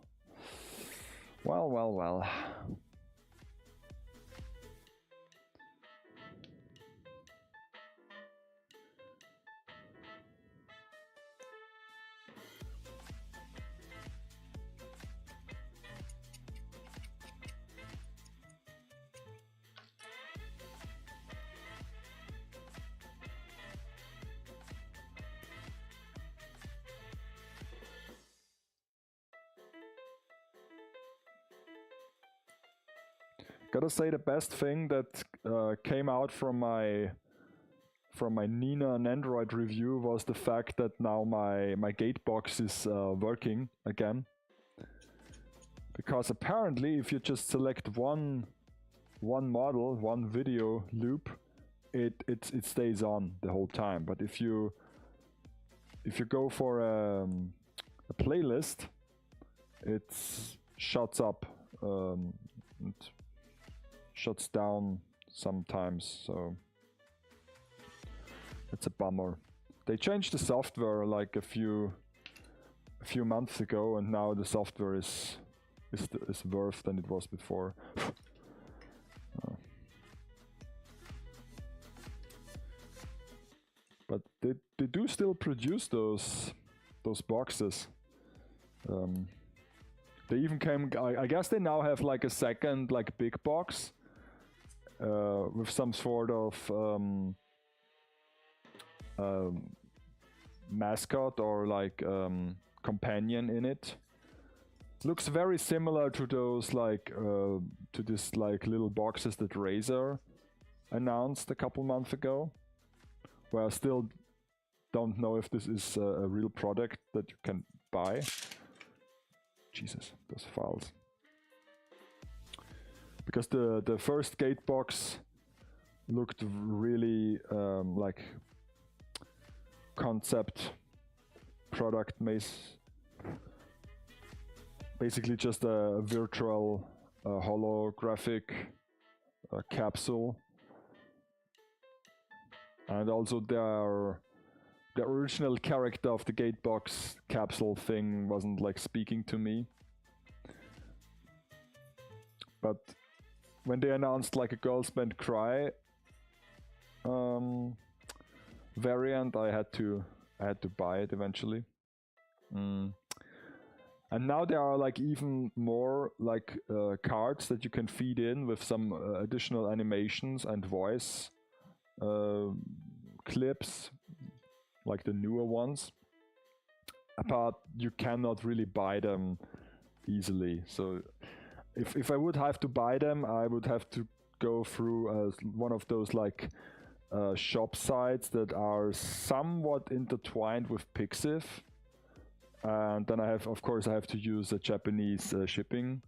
Gotta say the best thing that came out from my Nina and Android review was the fact that now my gate box is working again. Because apparently if you just select one model, one video loop, it stays on the whole time. But if you go for a playlist, it shuts up and shuts down sometimes. So It's a bummer. They changed the software like a few months ago, and now the software is worse than it was before. But they do still produce those boxes. They even came. I guess they now have like a second like big box with some sort of mascot or like companion in it. Looks very similar to those like to this like little boxes that Razer announced a couple months ago. Well, I still don't know if this is a real product that you can buy. Jesus, those files. Because the first gate box looked really like concept product basically just a virtual holographic capsule. And also the original character of the Gatebox capsule thing wasn't like speaking to me. But when they announced like a Girls Band Cry variant, I had to buy it eventually. And now there are like even more like cards that you can feed in with some additional animations and voice clips, like the newer ones. But you cannot really buy them easily. So if I would have to buy them, I would have to go through one of those like shop sites that are somewhat intertwined with Pixiv. And then of course I have to use a Japanese shipping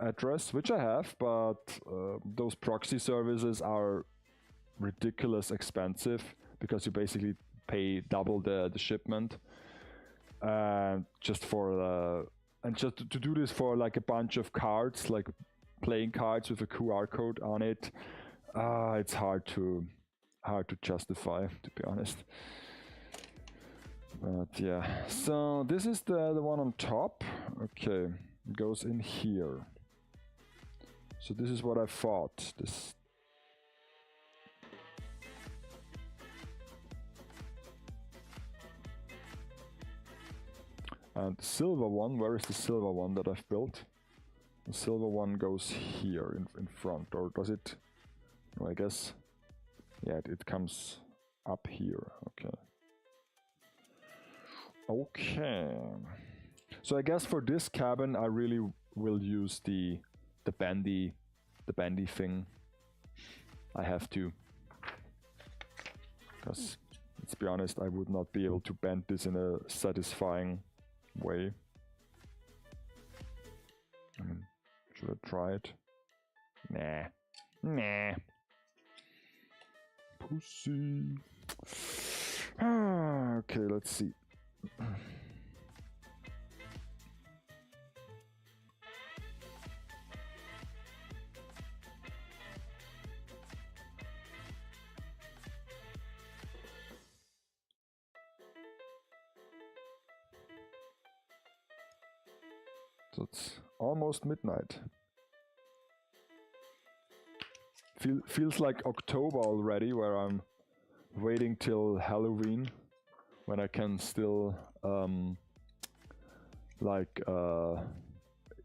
address, which I have, but those proxy services are ridiculous expensive because you basically pay double the shipment. Just to do this for like a bunch of cards, like playing cards with a QR code on it, it's hard to justify, to be honest. But yeah, so this is the one on top. Okay, it goes in here. So this is what I thought. This. And the silver one, where is the silver one that I've built? The silver one goes here in front, or does it? No, I guess, yeah, it comes up here, okay. Okay, so I guess for this cabin I really will use the bendy thing. I have to, because let's be honest, I would not be able to bend this in a satisfying way. I mean, should I try it? Nah. Pussy. Okay, let's see. So it's almost midnight. Feels like October already, where I'm waiting till Halloween, when I can still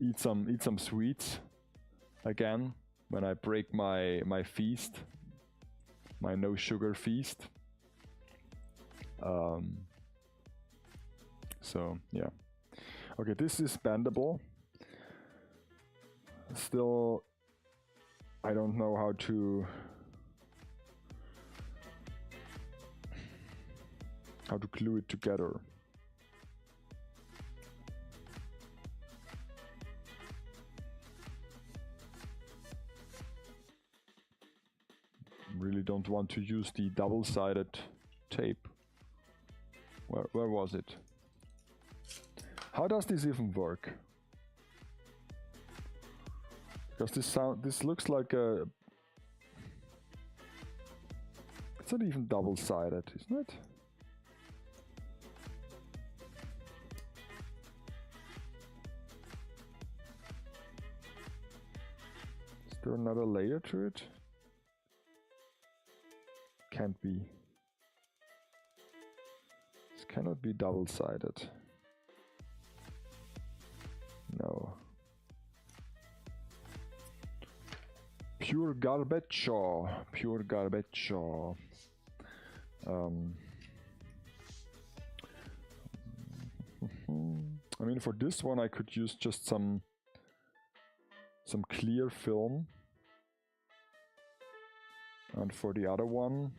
eat some sweets again, when I break my feast, my no sugar feast. So yeah. Okay, this is bendable. Still, I don't know how to glue it together. Really don't want to use the double-sided tape. Where was it? How does this even work? Because this looks like a... It's not even double-sided, isn't it? Is there another layer to it? Can't be. This cannot be double-sided. No. Pure garbage. Pure garbage. I mean, for this one I could use just some clear film, and for the other one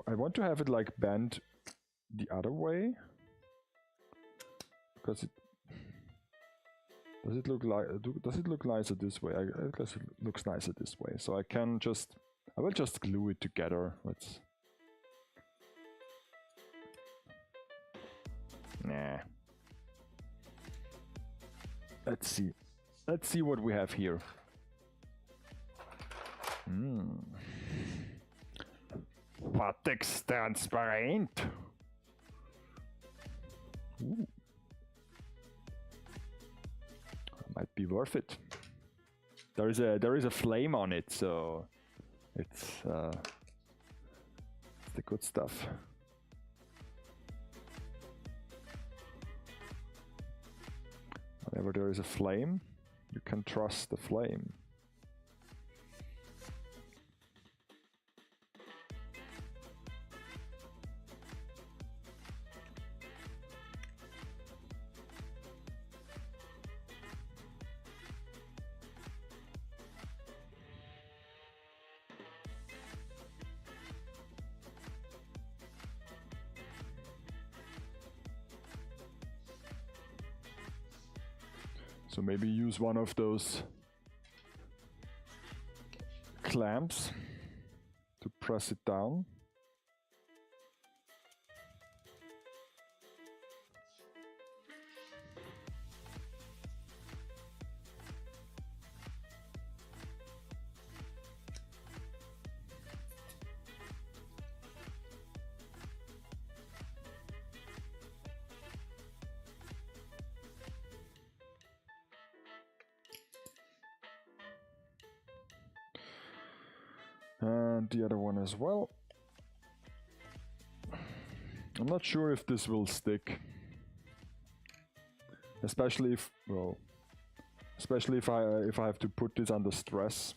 I want to have it like bent the other way, because it does it look nicer this way? I guess it looks nicer this way. So I will just glue it together. Let's see. Let's see what we have here. Latex transparent. Ooh. Might be worth it. There is a flame on it, so it's the good stuff. Whenever there is a flame, you can trust the flame. So maybe use one of those clamps to press it down. And the other one as well. I'm not sure if this will stick. Especially if I have to put this under stress.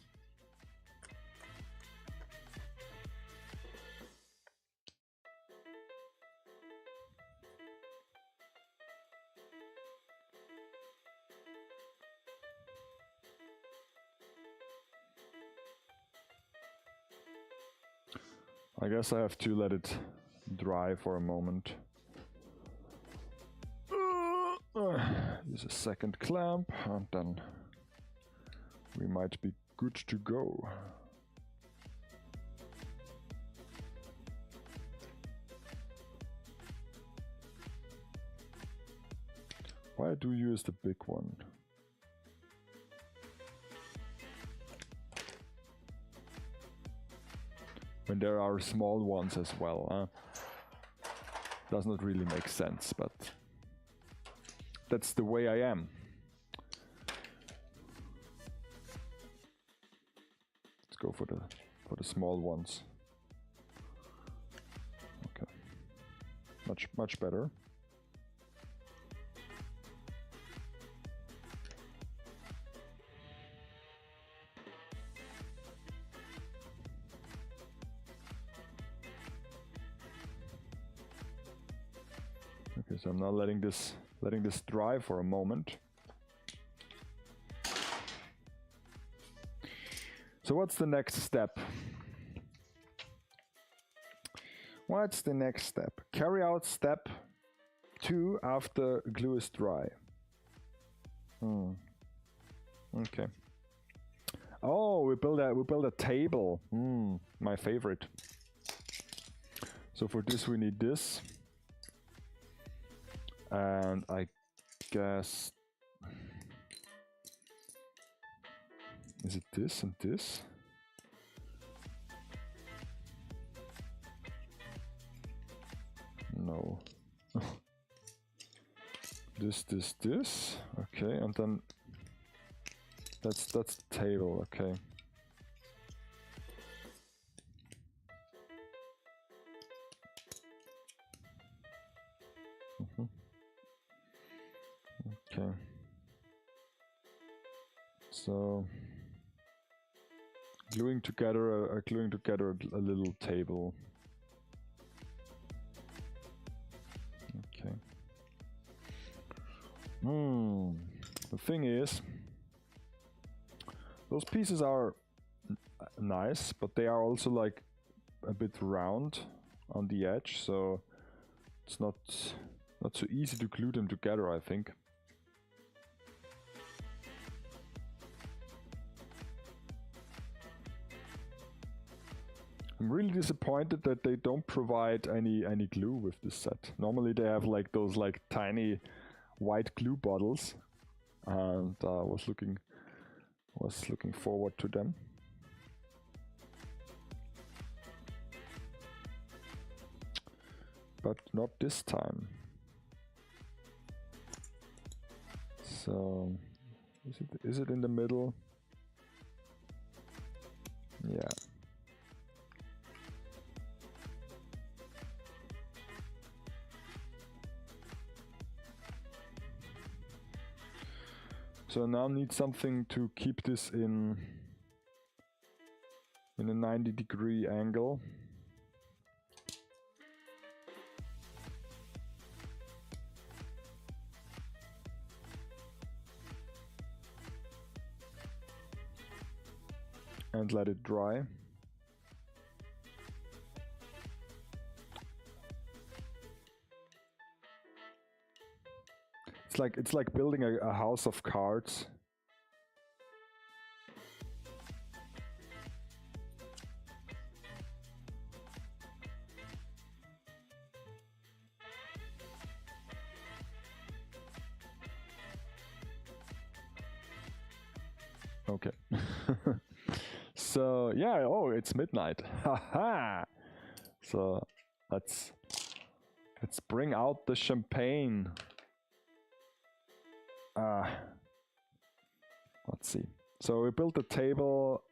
I guess I have to let it dry for a moment. Use a second clamp, and then we might be good to go. Why do you use the big one? When there are small ones as well, does not really make sense, but that's the way I am. Let's go for the small ones. Okay, much better. Okay, so I'm now letting this dry for a moment. So what's the next step? What's the next step? Carry out step 2 after glue is dry. Okay. Oh, we build a table. My favorite. So for this we need this. And I guess... Is it this and this? No. This. Okay, and then that's the table. Okay. Okay. So gluing together a little table. Okay. The thing is, those pieces are nice, but they are also like a bit round on the edge, so it's not so easy to glue them together, I think. I'm really disappointed that they don't provide any glue with this set. Normally they have like those like tiny white glue bottles, and was looking forward to them. But not this time. So is it in the middle? Yeah. So now I need something to keep this in a 90-degree angle. And let it dry. It's like building a house of cards. Okay. So yeah, oh, it's midnight. Haha. So let's bring out the champagne. Let's see. So we built the table.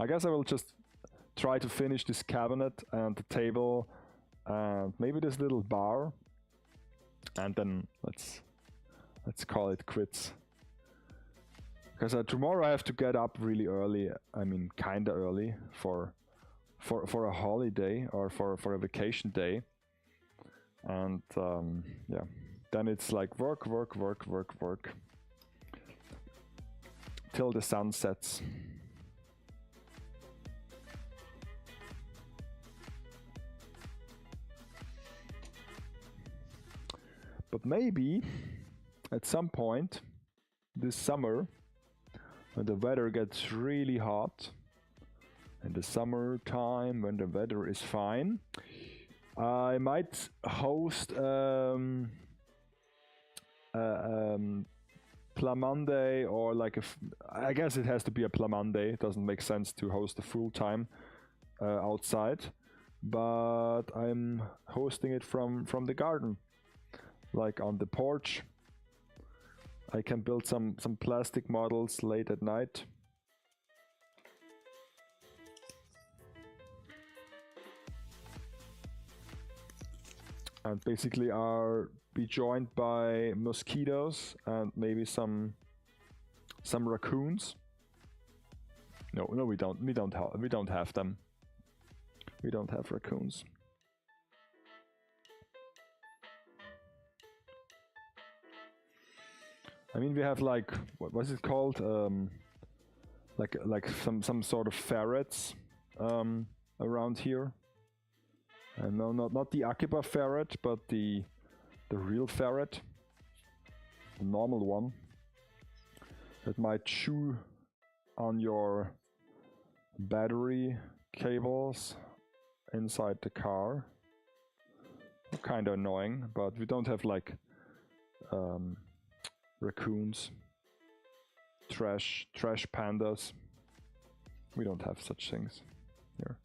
I guess I will just try to finish this cabinet and the table and maybe this little bar, and then let's call it quits. Because tomorrow I have to get up really early. I mean, kinda early for a holiday or for a vacation day, and yeah. Then it's like work till the sun sets. But maybe at some point this summer, when the weather gets really hot, in the summertime when the weather is fine, I might host Plamande, or like I guess it has to be a Plamande. It doesn't make sense to host a full time outside, but I'm hosting it from the garden, like on the porch. I can build some plastic models late at night. And basically be joined by mosquitoes and maybe some raccoons. No, we don't have them. We don't have raccoons. I mean, we have like what's it called? Like some sort of ferrets around here. And no, not the Akiba ferret, but the real ferret, the normal one, that might chew on your battery cables inside the car. Kind of annoying, but we don't have like raccoons, trash pandas. We don't have such things here.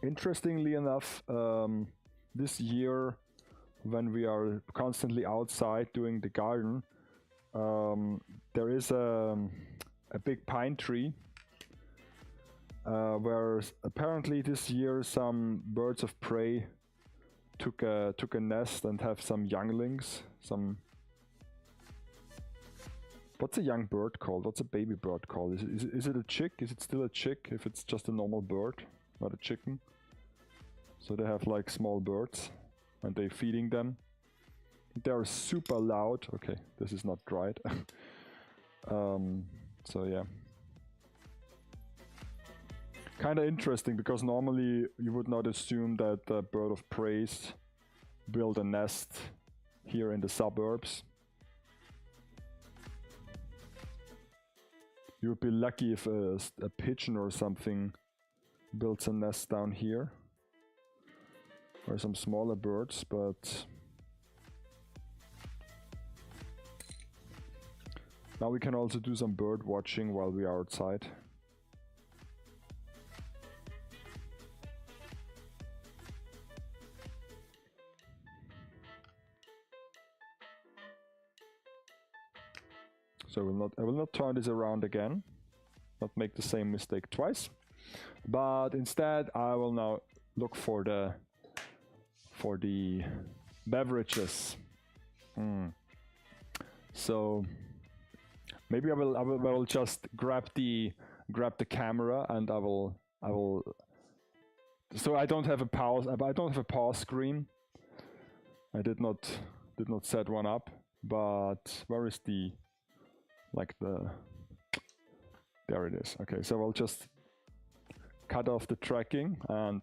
Interestingly enough, this year, when we are constantly outside doing the garden, there is a big pine tree where apparently this year some birds of prey took a nest and have some younglings. What's a young bird called? What's a baby bird called? Is it a chick? Is it still a chick if it's just a normal bird, not a chicken? So they have like small birds and they're feeding them. They're super loud. Okay, this is not dried. So yeah. Kind of interesting because normally you would not assume that a bird of prey build a nest here in the suburbs. You would be lucky if a pigeon or something builds a nest down here. Or some smaller birds, but now we can also do some bird watching while we are outside. So I will not turn this around again, not make the same mistake twice, but instead I will now look for the beverages. So maybe I will just grab the camera and I will so I don't have a pause. I don't have a pause screen. I did not set one up, but where is there it is. Okay, so I'll just cut off the tracking and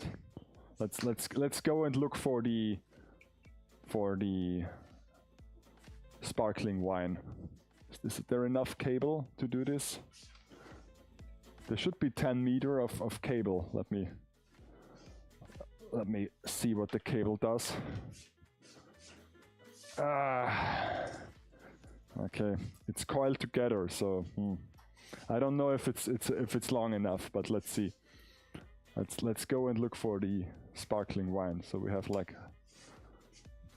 let's go and look for the sparkling wine. Is there enough cable to do this? There should be 10 meter of cable. Let me see what the cable does. Okay, it's coiled together, so I don't know if it's long enough, but let's see. Let's go and look for the sparkling wine. So we have like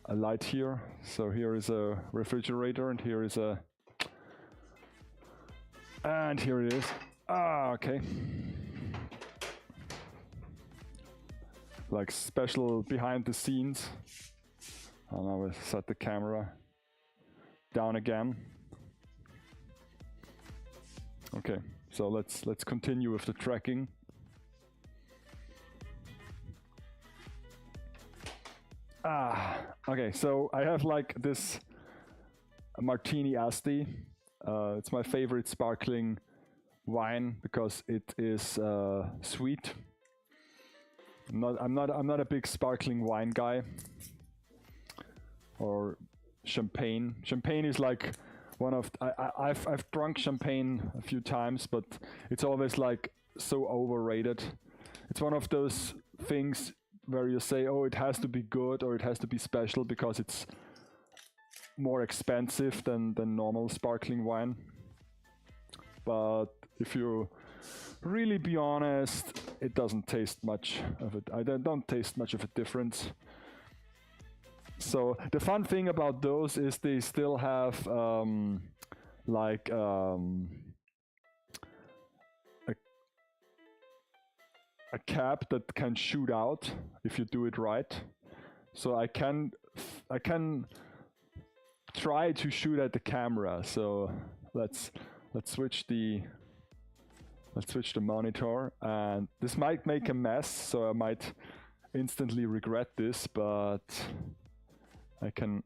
a light here. So here is a refrigerator, and here is and here it is. Okay. Like special behind the scenes. And now we set the camera down again. Okay, so let's continue with the tracking. Okay, so I have like this Martini Asti. It's my favorite sparkling wine because it is sweet. I'm not a big sparkling wine guy. Or champagne. Champagne is like one of I've drunk champagne a few times, but it's always like so overrated. It's one of those things where you say, oh, it has to be good or it has to be special because it's more expensive than normal sparkling wine. But if you really be honest, it doesn't taste much of it. I don't taste much of a difference. So the fun thing about those is they still have a cap that can shoot out if you do it right. So I can try to shoot at the camera. So let's switch the monitor, and this might make a mess, so I might instantly regret this, but I can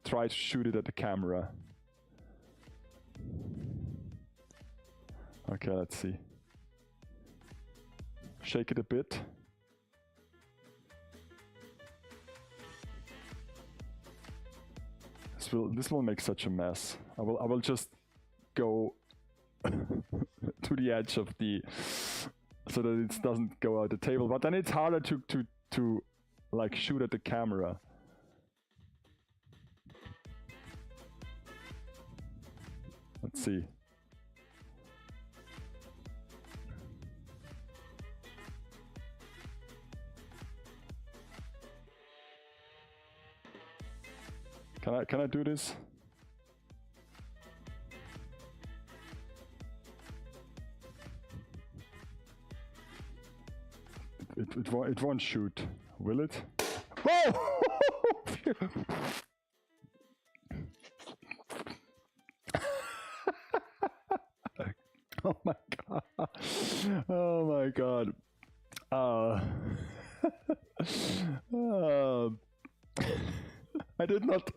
try to shoot it at the camera. Okay, let's see. Shake it a bit. This will make such a mess. I will just go to the edge of the, so that it doesn't go out the table. But then it's harder to like shoot at the camera. Let's see. Can I do this? It won't shoot, will it? Oh! Oh my god! Oh my god! I did not.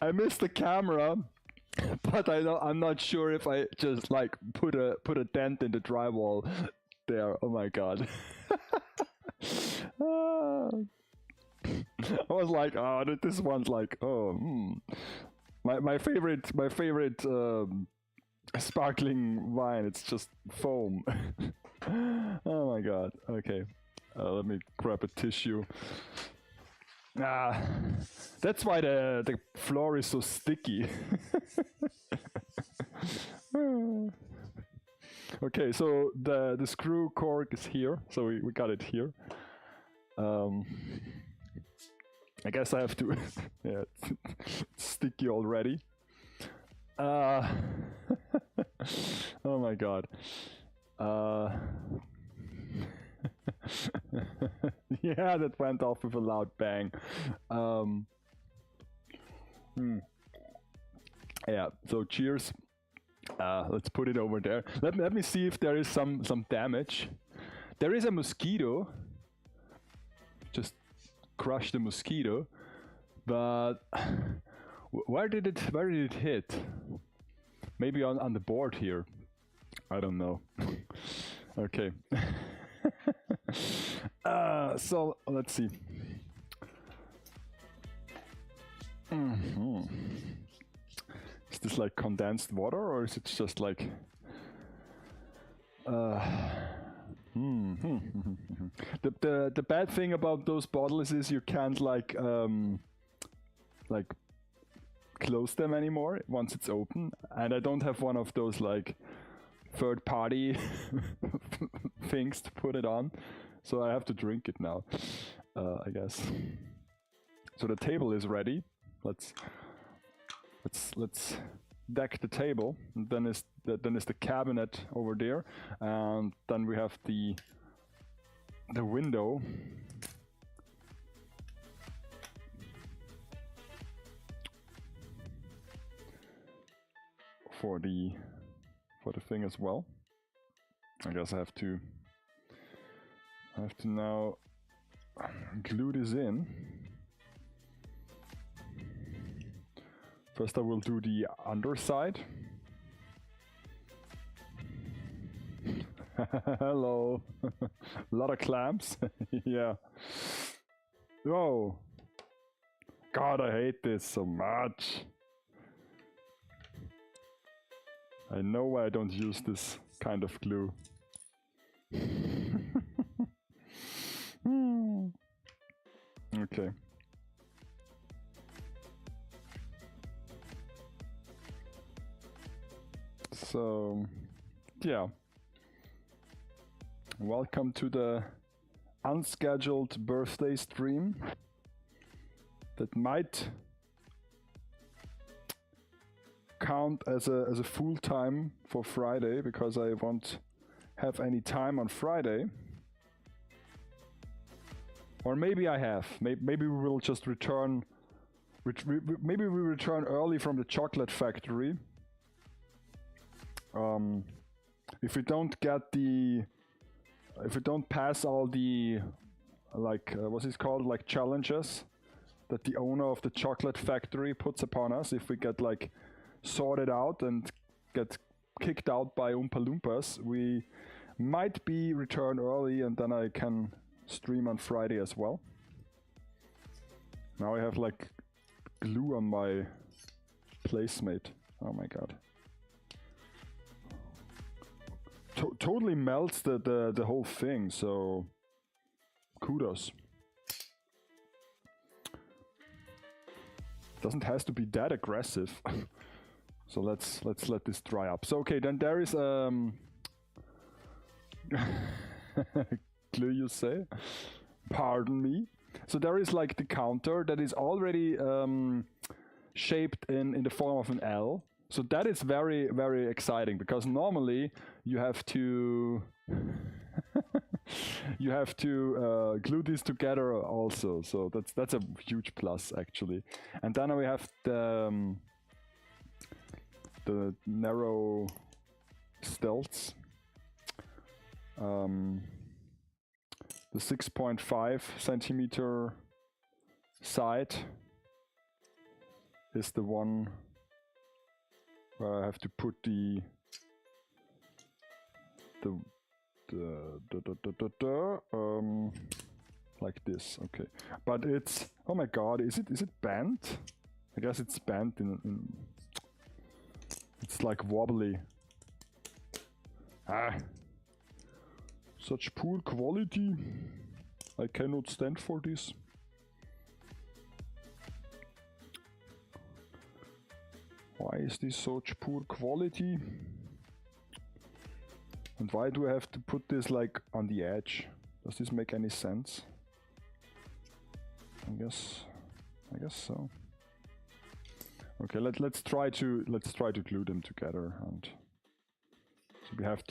I missed the camera, but I'm not sure if I just like put a dent in the drywall there. Oh my god! I was like, oh, this one's like, oh, my favorite sparkling wine. It's just foam. Oh my god. Okay. Let me grab a tissue. That's why the floor is so sticky. Okay, so the screw cork is here, so we got it here. I guess I have to. Yeah, it's sticky already. Oh my god. Yeah, that went off with a loud bang. Yeah, so cheers. Let's put it over there. Let me see if there is some damage. There is a mosquito. Just crush the mosquito. But where did it hit? Maybe on the board here. I don't know. Okay. So let's see. Is this like condensed water, or is it just like the bad thing about those bottles is you can't like close them anymore once it's open, and I don't have one of those like third-party things to put it on, so I have to drink it now, I guess. So the table is ready. Let's deck the table. And then is the cabinet over there, and then we have the window. For the thing as well. I guess I have to now glue this in. First I will do the underside. Hello. A lot of clamps. Yeah. Whoa. God, I hate this so much. I know why I don't use this kind of glue. Okay. So, yeah. Welcome to the unscheduled birthday stream that might count as a full time for Friday, because I won't have any time on Friday. Or maybe I have. Maybe we will just return. Maybe we return early from the chocolate factory. If we don't get the, if we don't pass all the, like what's it called, like challenges that the owner of the chocolate factory puts upon us, if we get like sorted out and get kicked out by Oompa Loompas, we might be returned early, and then I can stream on Friday as well. Now I have like glue on my placemate. Oh my god. Totally melts the whole thing, so kudos. Doesn't have to be that aggressive. So let's let this dry up. So okay, then there is glue, you say? Pardon me. So there is like the counter that is already shaped in the form of an L. So that is very, very exciting, because normally you have to you have to glue these together also. So that's a huge plus actually. And then we have the narrow stilts. The 6.5 centimeter side is the one where I have to put like this. Okay, but it's, oh my god, is it bent? I guess it's bent in it's like wobbly. Ah, such poor quality. I cannot stand for this. Why is this such poor quality? And why do I have to put this like on the edge? Does this make any sense? I guess so. Okay, let's try to glue them together, and so we have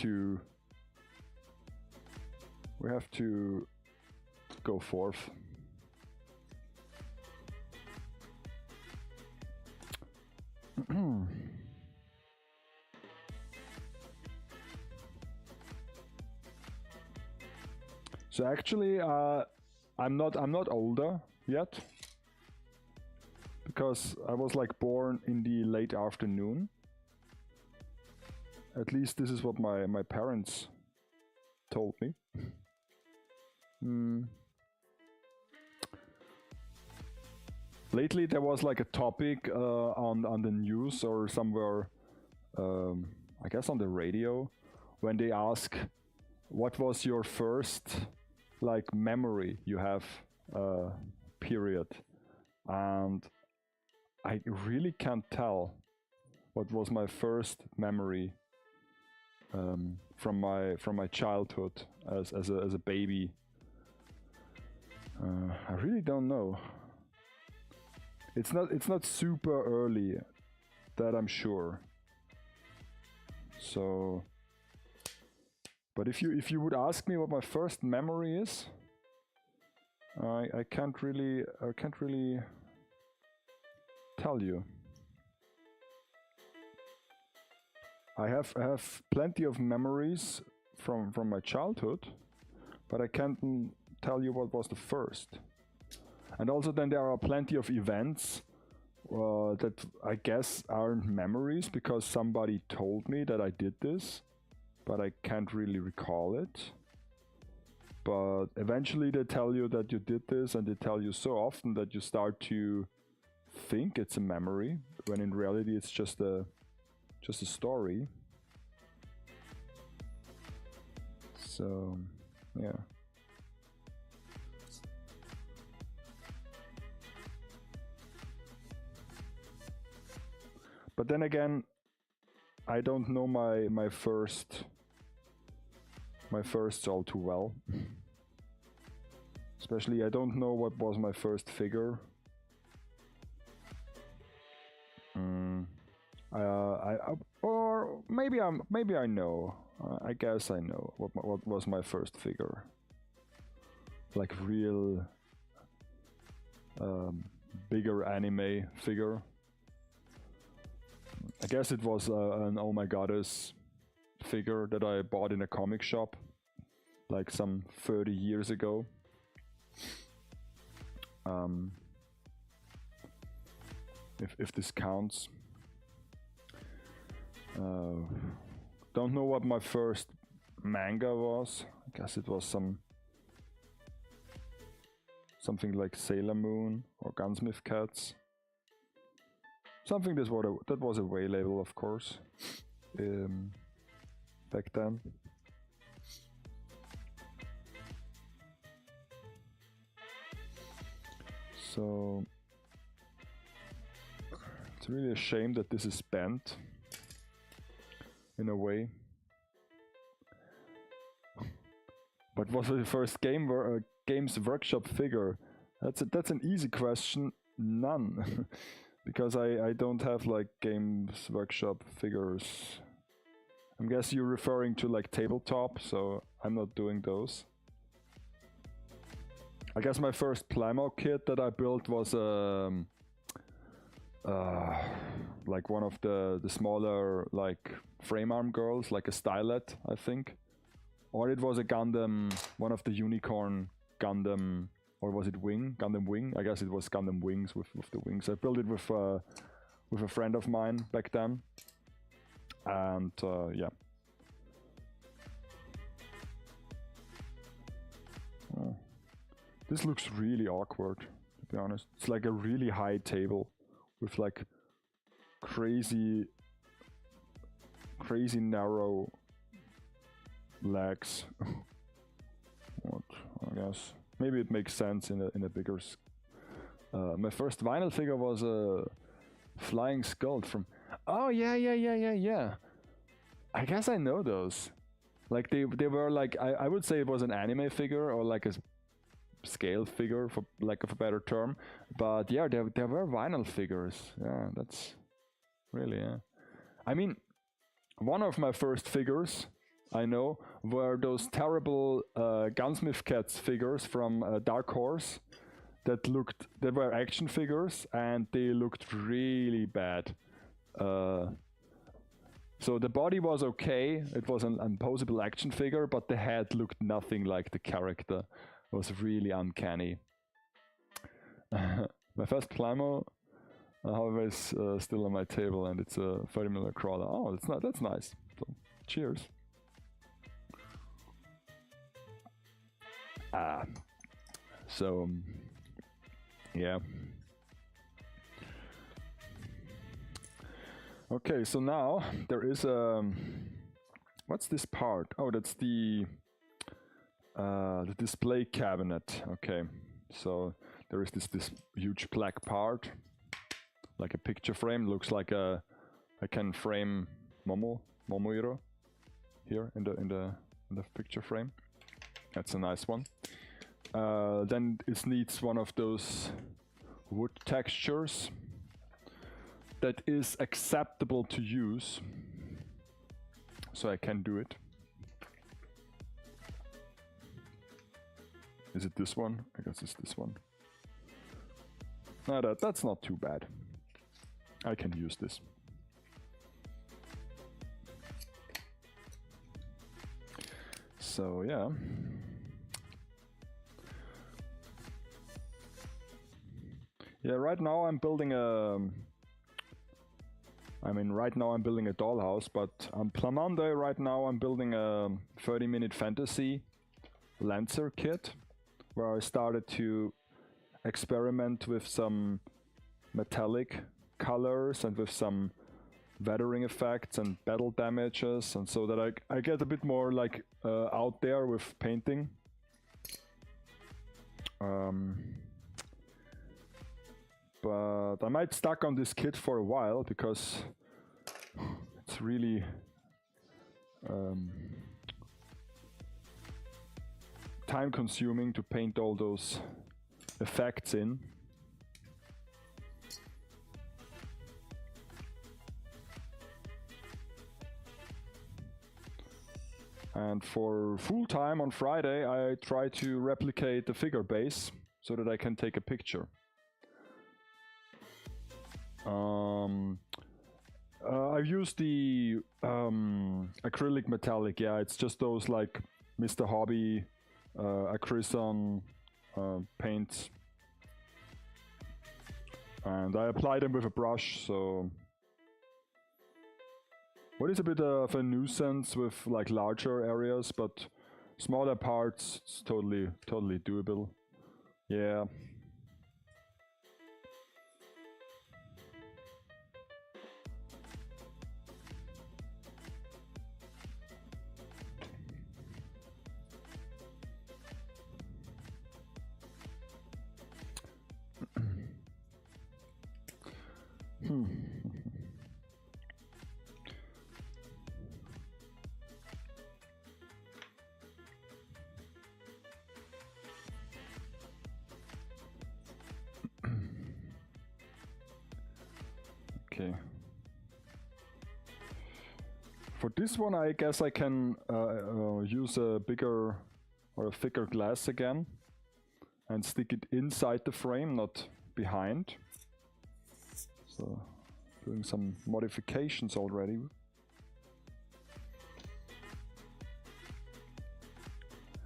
to go forth. So actually, I'm not older yet, because I was like born in the late afternoon. At least this is what my parents told me. Lately there was like a topic on the news or somewhere, I guess on the radio, when they ask what was your first like memory you have, period, and I really can't tell what was my first memory from my childhood as a baby. I really don't know. It's not super early, that I'm sure. So, but if you would ask me what my first memory is, I can't really tell you. I have plenty of memories from my childhood, but I can't tell you what was the first. And also then there are plenty of events that I guess aren't memories, because somebody told me that I did this, but I can't really recall it. But eventually they tell you that you did this, and they tell you so often that you start to think it's a memory, when in reality it's just a story. So, yeah. But then again, I don't know my first all too well. Especially I don't know what was my first figure. Or maybe I know. I guess I know what was my first figure. Like real bigger anime figure. I guess it was an Oh My Goddess figure that I bought in a comic shop like some 30 years ago. If this counts. Don't know what my first manga was. I guess it was something like Sailor Moon or Gunsmith Cats. something that was available, of course, back then. So it's really a shame that this is bent in a way. But was the first Games Workshop figure? That's an easy question. None, because I don't have like Games Workshop figures. I guess you're referring to like tabletop, so I'm not doing those. I guess my first Plamo kit that I built was like one of the smaller like frame arm girls, like a stylet, I think. Or it was a Gundam, one of the Unicorn Gundam, or was it Wing? Gundam Wing? I guess it was Gundam Wings with the wings. I built it with a friend of mine back then. And yeah. Oh. This looks really awkward, to be honest. It's like a really high table with like crazy narrow legs. What? I guess maybe it makes sense in a bigger. My first vinyl figure was a Flying Skull from. Oh yeah. I guess I know those. Like they were like I would say it was an anime figure or like a scale figure, for lack of a better term. But yeah, there were vinyl figures. Yeah, that's really, yeah. I mean, one of my first figures I know were those terrible Gunsmith Cats figures from Dark Horse they were action figures and they looked really bad. So the body was okay, it was an imposable action figure, but the head looked nothing like the character. It was really uncanny. My first Plamo, however, is still on my table, and it's a 30mm crawler. Oh, that's nice. So, cheers. So yeah. Okay, so now there is a what's this part? Oh, that's the display cabinet. Okay, so there is this huge black part, like a picture frame. Looks like I can frame Momohiro here in the picture frame. That's a nice one. Then it needs one of those wood textures that is acceptable to use, so I can do it. Is it this one? I guess it's this one. No, that's not too bad. I can use this. So yeah. Yeah, right now I'm building a dollhouse, but on Plamande right now I'm building a 30-minute fantasy Lancer kit, where I started to experiment with some metallic colors and with some weathering effects and battle damages, and so that I get a bit more like out there with painting. But I might stuck on this kit for a while because it's really time consuming to paint all those effects in. And for full time on Friday, I try to replicate the figure base so that I can take a picture. I've used the acrylic metallic. Yeah, it's just those like Mr. Hobby Acrison paints, and I apply them with a brush. So what is a bit of a nuisance with like larger areas, but smaller parts, it's totally doable. Yeah. Okay. For this one, I guess I can use a bigger or a thicker glass again and stick it inside the frame, not behind. So, doing some modifications already.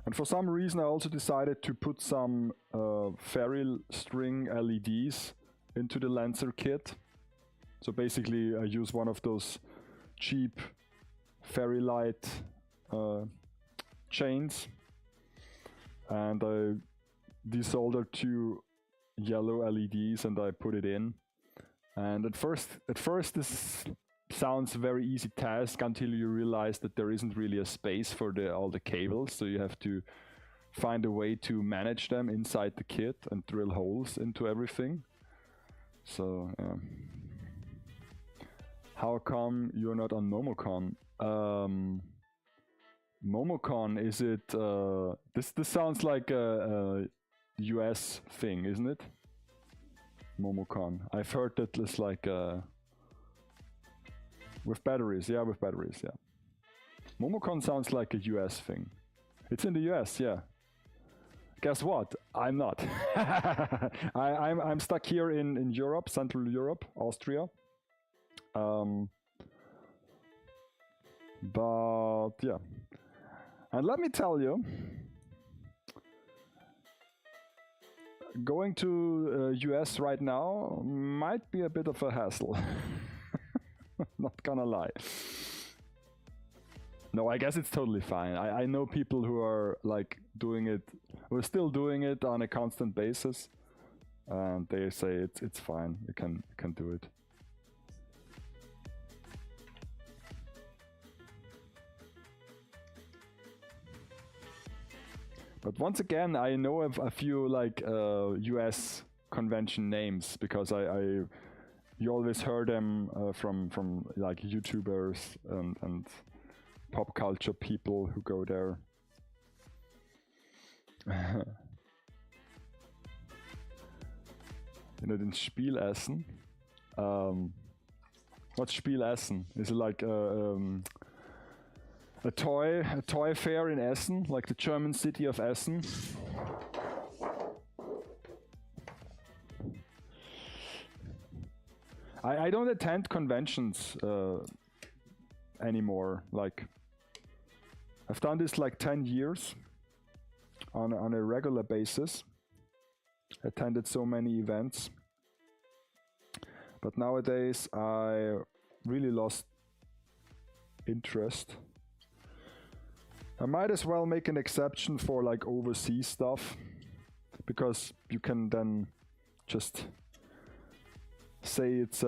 And for some reason I also decided to put some fairy string LEDs into the Lancer kit. So basically I use one of those cheap fairy light chains, and I desoldered 2 yellow LEDs and I put it in. And at first this sounds a very easy task until you realize that there isn't really a space for all the cables, so you have to find a way to manage them inside the kit and drill holes into everything. So how come you're not on Momocon? Momocon, is it this sounds like a US thing, isn't it? Momocon. I've heard that it's like with batteries, yeah, with batteries, yeah. Momocon sounds like a US thing. It's in the US, yeah. Guess what? I'm not. I'm stuck here in Europe, Central Europe, Austria. But yeah. And let me tell you, going to US right now might be a bit of a hassle. Not gonna lie. No, I guess it's totally fine. I know people who are like doing it, who are still doing it on a constant basis, and they say it's fine. You can do it. But once again, I know of a few like US convention names because you always heard them from like YouTubers and pop culture people who go there. You know, den Spielessen. What's Spielessen? Is it like a toy fair in Essen, like the German city of Essen? I don't attend conventions anymore. Like, I've done this like 10 years on a regular basis. Attended so many events. But nowadays I really lost interest. I might as well make an exception for like overseas stuff, because you can then just say it's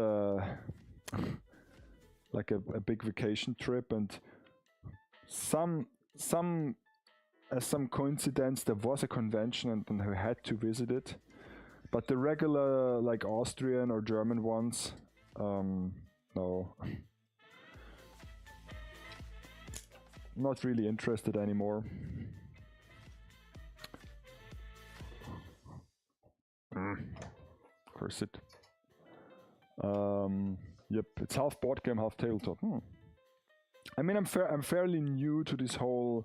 like a big vacation trip, and some coincidence there was a convention and I had to visit it, but the regular like Austrian or German ones, no, not really interested anymore. Curse it. Yep, it's half board game, half tabletop. I mean, I'm fairly new to this whole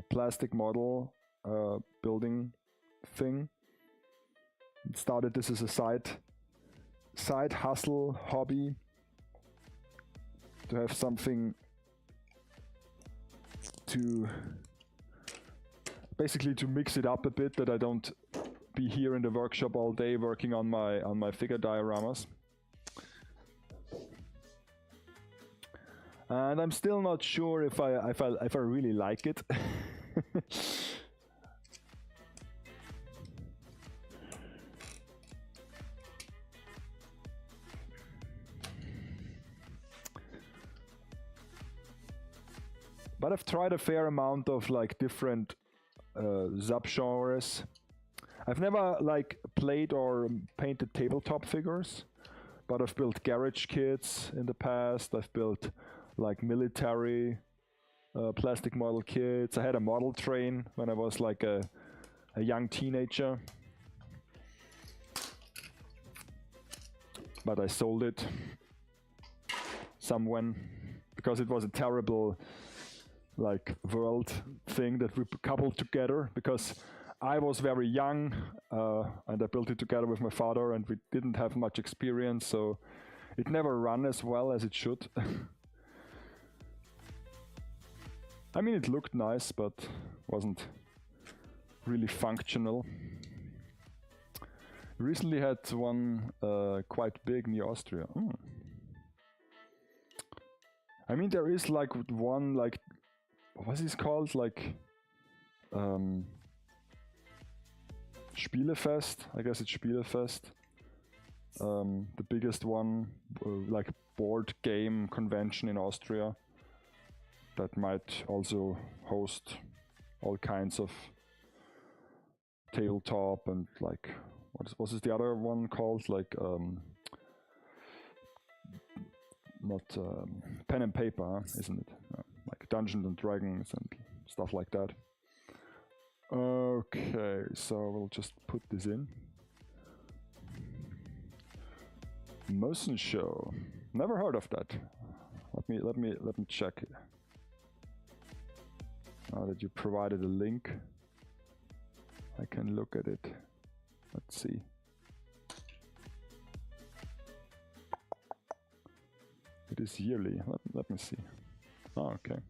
plastic model building thing. Started this as a side hustle hobby to have something to basically to mix it up a bit, that I don't be here in the workshop all day working on my figure dioramas. And I'm still not sure if I really like it. But I've tried a fair amount of like different subgenres. I've never like played or painted tabletop figures, but I've built garage kits in the past. I've built like military plastic model kits. I had a model train when I was like a young teenager, but I sold it somewhen because it was a terrible like world thing that we coupled together, because I was very young and I built it together with my father, and we didn't have much experience, so it never ran as well as it should. I mean, it looked nice, but wasn't really functional. Recently had one quite big near Austria. I mean, there is like one, like, what's this called? Like, Spielefest, I guess it's Spielefest. The biggest one, like board game convention in Austria. That might also host all kinds of tabletop and like, what is the other one called? Like, not pen and paper, huh? Isn't it? Like Dungeons and Dragons and stuff like that. Okay, so we'll just put this in. Motion show. Never heard of that. Let me check. Now that you provided a link, I can look at it. Let's see. It is yearly. Let me see. Oh, okay.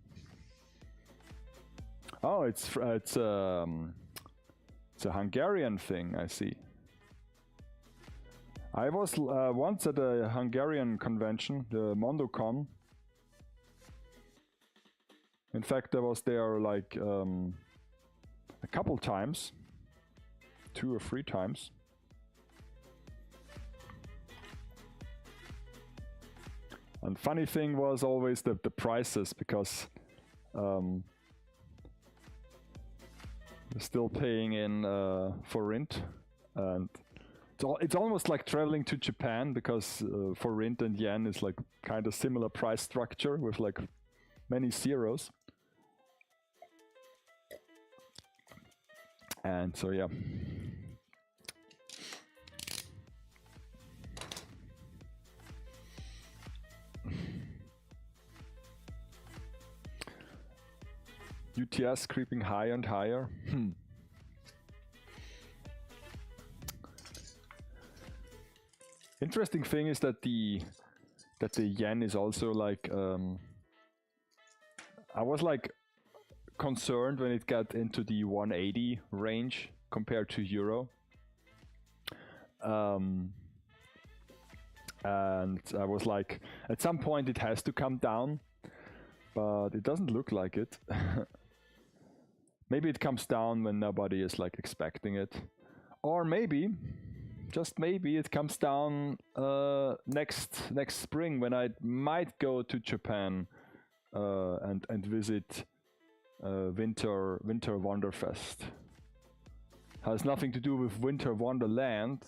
Oh, it's a Hungarian thing. I see. I was once at a Hungarian convention, the MondoCon. In fact, I was there like a couple times, 2 or 3 times. And funny thing was always the prices, because we're still paying in forint, and it's almost like traveling to Japan, because forint and yen is like kind of similar price structure with like many zeros. And so yeah. UTS creeping higher and higher. Interesting thing is that the yen is also like I was like concerned when it got into the 180 range compared to euro. And I was like, at some point it has to come down, but it doesn't look like it. Maybe it comes down when nobody is like expecting it, or maybe, just maybe, it comes down next spring, when I might go to Japan and visit Winter Wonderfest. Has nothing to do with Winter Wonderland,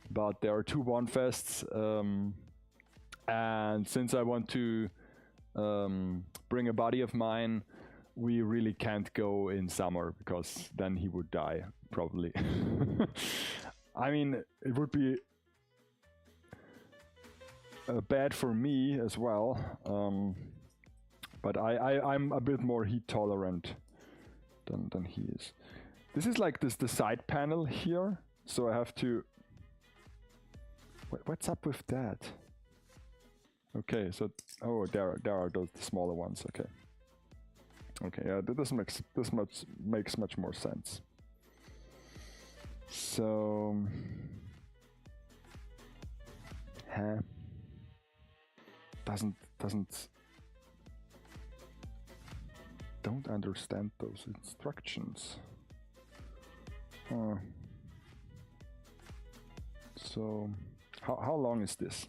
but there are 2 Wonfests, and since I want to bring a buddy of mine, we really can't go in summer, because then he would die, probably. I mean, it would be bad for me as well, but I'm a bit more heat tolerant than he is. This is like the side panel here, so I have to... What's up with that? Okay, so... Oh, there are those smaller ones, okay. Okay, yeah, this makes much more sense. So... Don't understand those instructions. So how long is this?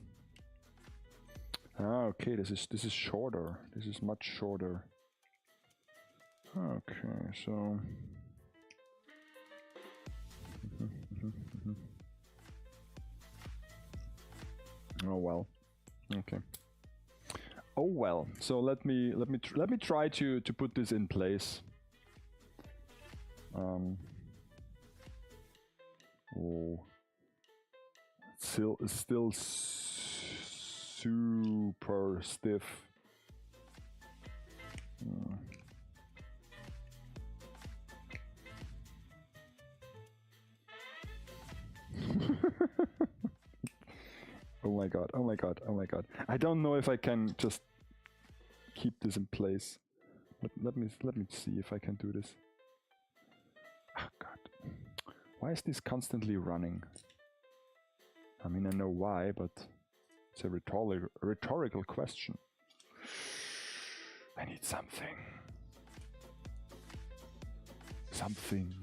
Okay, this is shorter. This is much shorter. Okay, so Oh well. Okay. Oh well. So let me try to put this in place. Oh. Still super stiff. Oh my god, oh my god, oh my god. I don't know if I can just keep this in place. Let me see if I can do this. Oh god. Why is this constantly running? I mean, I know why, but it's a rhetorical question. I need something. Something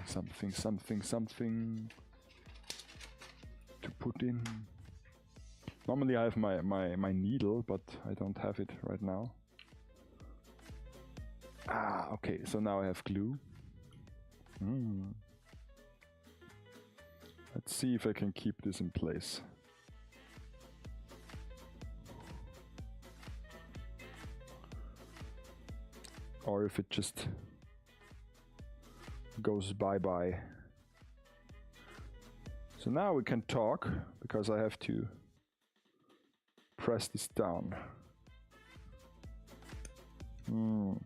to put in. Normally I have my needle, but I don't have it right now. Ah, okay, so now I have glue. Let's see if I can keep this in place. Or if it just goes bye-bye. So now we can talk, because I have to press this down. No.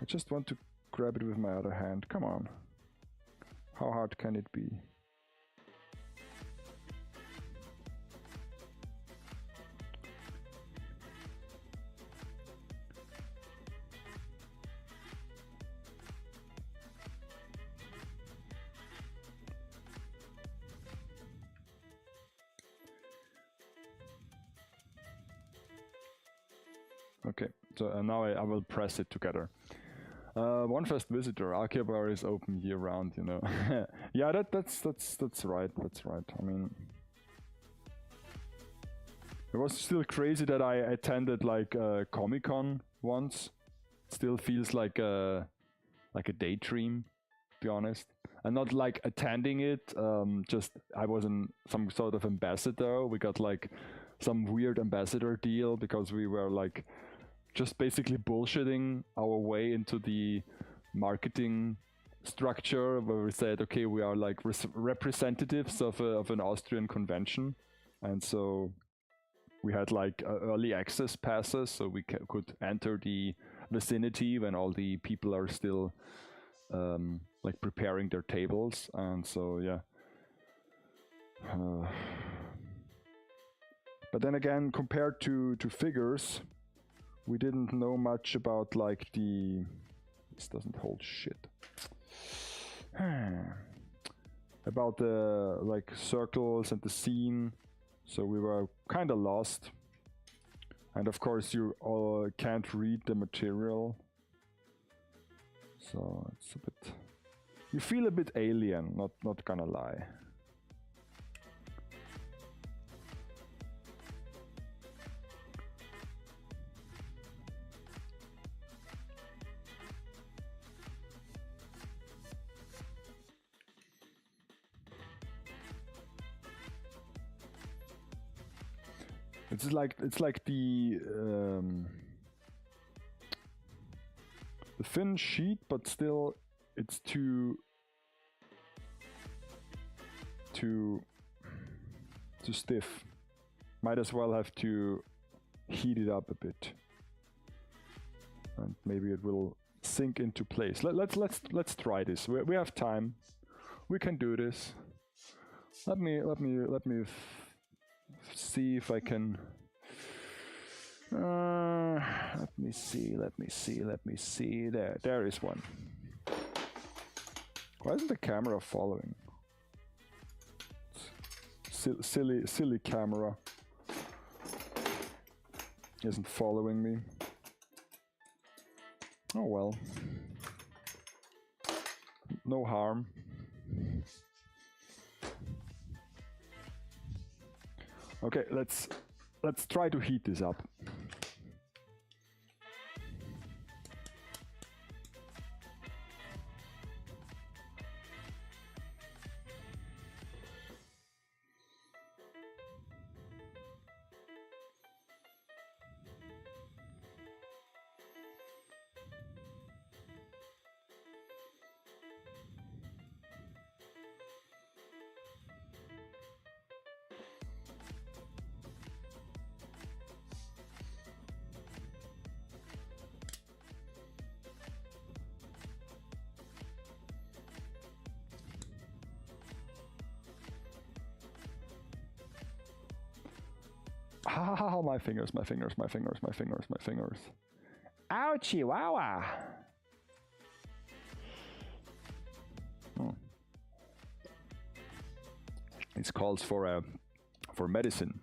I just want to grab it with my other hand. Come on. How hard can it be? Okay, so now I will press it together. One first visitor. Akihabara is open year round, you know. Yeah, that's right. That's right. I mean, it was still crazy that I attended like Comic-Con once. Still feels like a daydream, to be honest. And not like attending it. Just I was some sort of ambassador. We got like some weird ambassador deal because we were like just basically bullshitting our way into the marketing structure, where we said, okay, we are like representatives of an Austrian convention, and so we had like early access passes, so we could enter the vicinity when all the people are still like preparing their tables, and so yeah. But then again, compared to figures, we didn't know much about like the... This doesn't hold shit. About the like circles and the scene, so we were kind of lost. And of course you can't read the material, so it's a bit... You feel a bit alien, not gonna lie. It's like the thin sheet, but still it's too stiff. Might as well have to heat it up a bit, and maybe it will sink into place. Let's try this. We have time. We can do this. Let me see if I can. Let me see. There is one. Why isn't the camera following? Silly camera isn't following me. Oh well. No harm. Okay, let's try to heat this up. Ah, my fingers, my fingers, my fingers, my fingers, my fingers. Ouchie, wawa. This calls for medicine.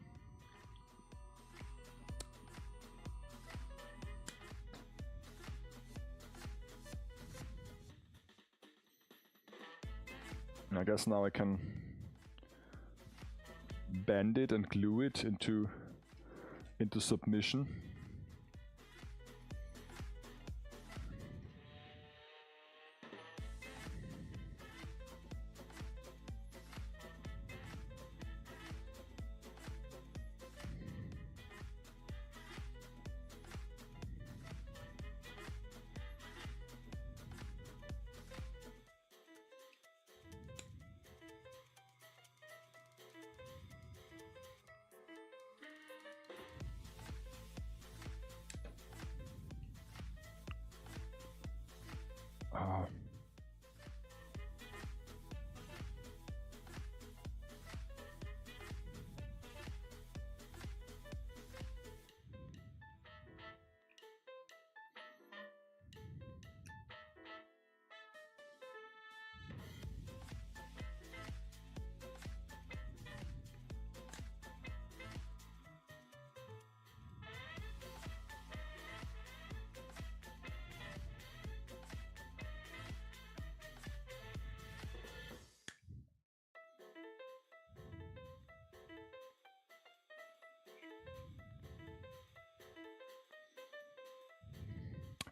I guess now I can bend it and glue it into submission.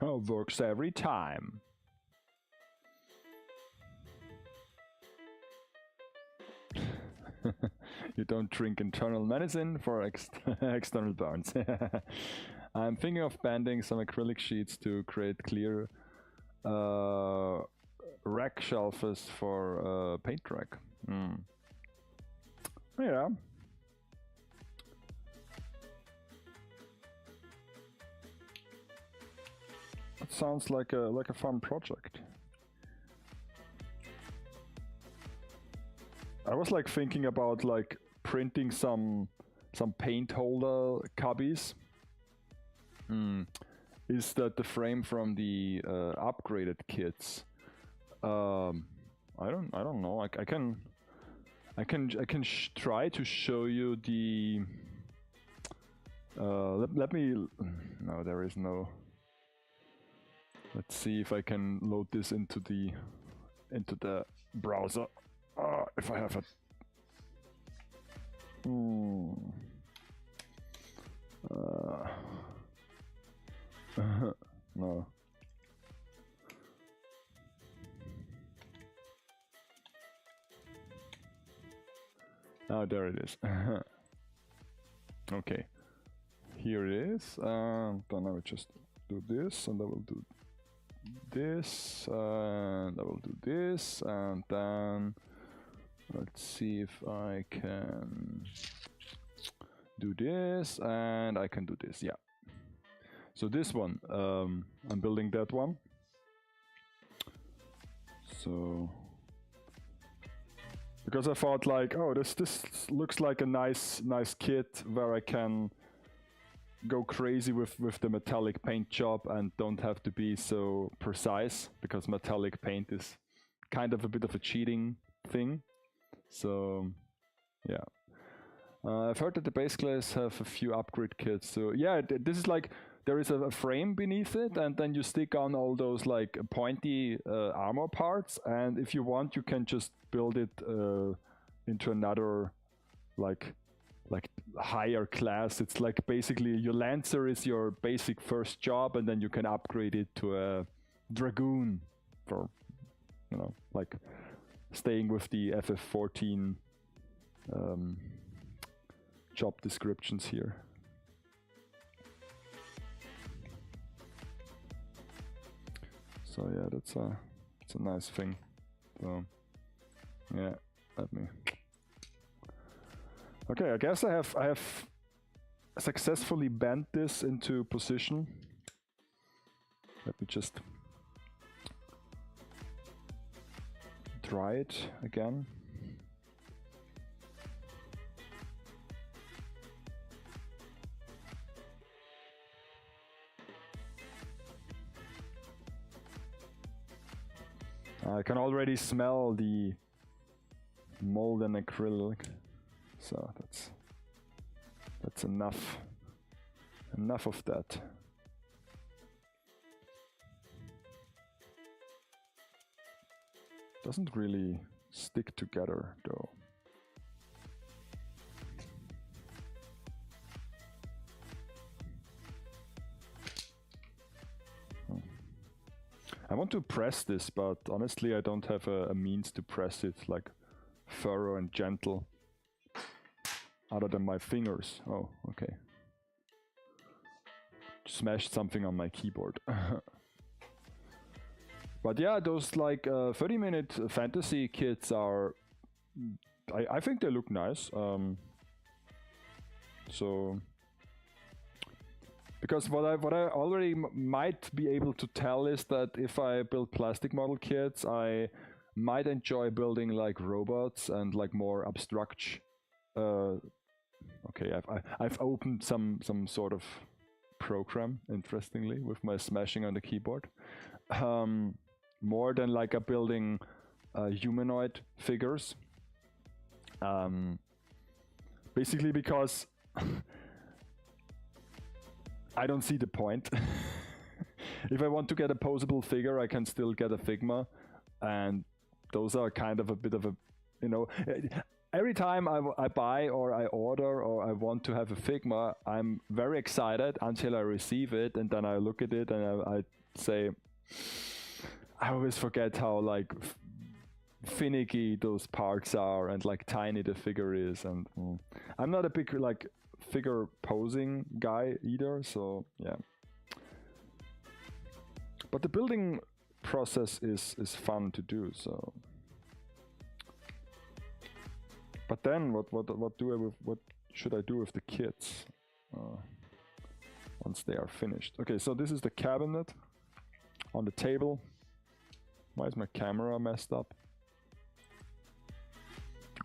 Oh, works every time. You don't drink internal medicine for external burns. I'm thinking of banding some acrylic sheets to create clear rack shelves for paint rack. Yeah. That sounds like a fun project. I was like thinking about like printing some paint holder cubbies. Is that the frame from the upgraded kits? I don't know. I can try to show you the. Let me. No, there is no. Let's see if I can load this into the browser. If I have a no. Oh, there it is. Okay, here it is. Then I will just do this, and I will do this, and I will do this, and then let's see if I can do this, and I can do this. Yeah. So this one, I'm building that one. So because I thought like, oh, this looks like a nice kit where I can go crazy with the metallic paint job and don't have to be so precise, because metallic paint is kind of a bit of a cheating thing. So yeah, I've heard that the base class have a few upgrade kits. So yeah, this is like, there is a frame beneath it, and then you stick on all those like pointy armor parts, and if you want, you can just build it into another like higher class. It's like basically your Lancer is your basic first job, and then you can upgrade it to a Dragoon for, you know, like staying with the FF14 job descriptions here. So yeah, it's a nice thing. So yeah, let me. Okay, I guess I have successfully bent this into position. Let me just try it again. I can already smell the mold and acrylic, so that's enough. Enough of that. Doesn't really stick together though. I want to press this, but honestly I don't have a means to press it like thorough and gentle other than my fingers. Oh, okay. Smashed something on my keyboard. But yeah, those like 30-minute fantasy kits are... I think they look nice. So... Because what I already might be able to tell is that if I build plastic model kits, I might enjoy building like robots and like more abstract. Okay, I've opened some sort of program, interestingly, with my smashing on the keyboard. More than like a building humanoid figures. Basically because I don't see the point. If I want to get a posable figure, I can still get a Figma, and those are kind of a bit of a, you know, every time I buy or I order or I want to have a Figma, I'm very excited until I receive it, and then I look at it and I say, I always forget how like finicky those parts are and like tiny the figure is, and I'm not a big like figure posing guy either, so yeah. But the building process is fun to do, so. But then what should I do with the kits once they are finished? Okay, so this is the cabinet on the table. Why is my camera messed up?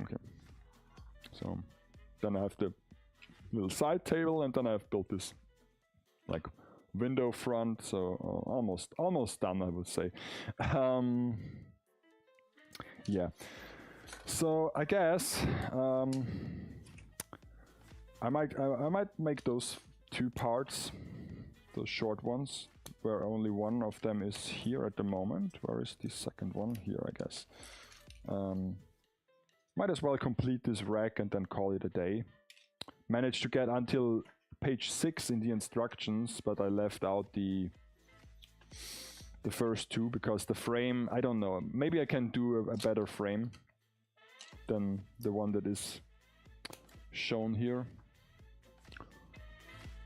Okay, so then I have the little side table, and then I've built this like window front, so almost done, I would say. Yeah, so I guess I might make those two parts, those short ones, where only one of them is here at the moment. Where is the second one? Here, I guess. Might as well complete this rack and then call it a day. Managed to get until page 6 in the instructions, but I left out the first two because the frame, I don't know, maybe I can do a better frame than the one that is shown here.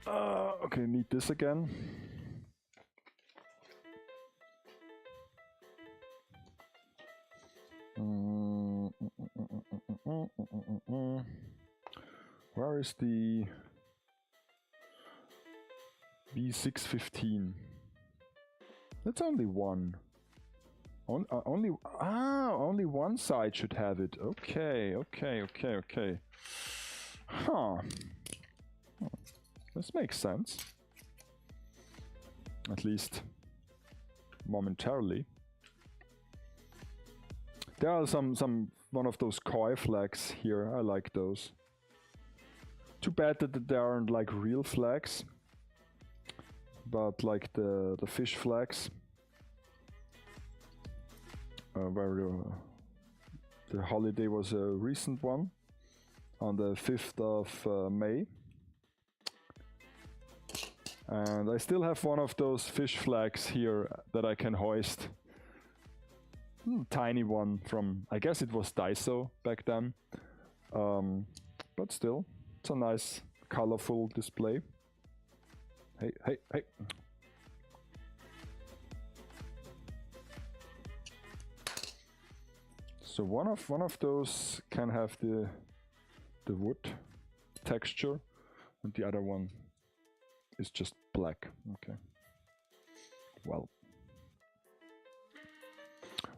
Okay, need this again. Where is the B615? That's only one. Only one side should have it. Okay. Huh. This makes sense. At least momentarily. There are one of those koi flags here. I like those. Too bad that there aren't like real flags, but like the fish flags, where the holiday was a recent one on the 5th of May. And I still have one of those fish flags here that I can hoist. Tiny one from, I guess it was Daiso back then. But still, it's a nice, colorful display. Hey. So one of those can have the wood texture, and the other one is just black. Okay. Well,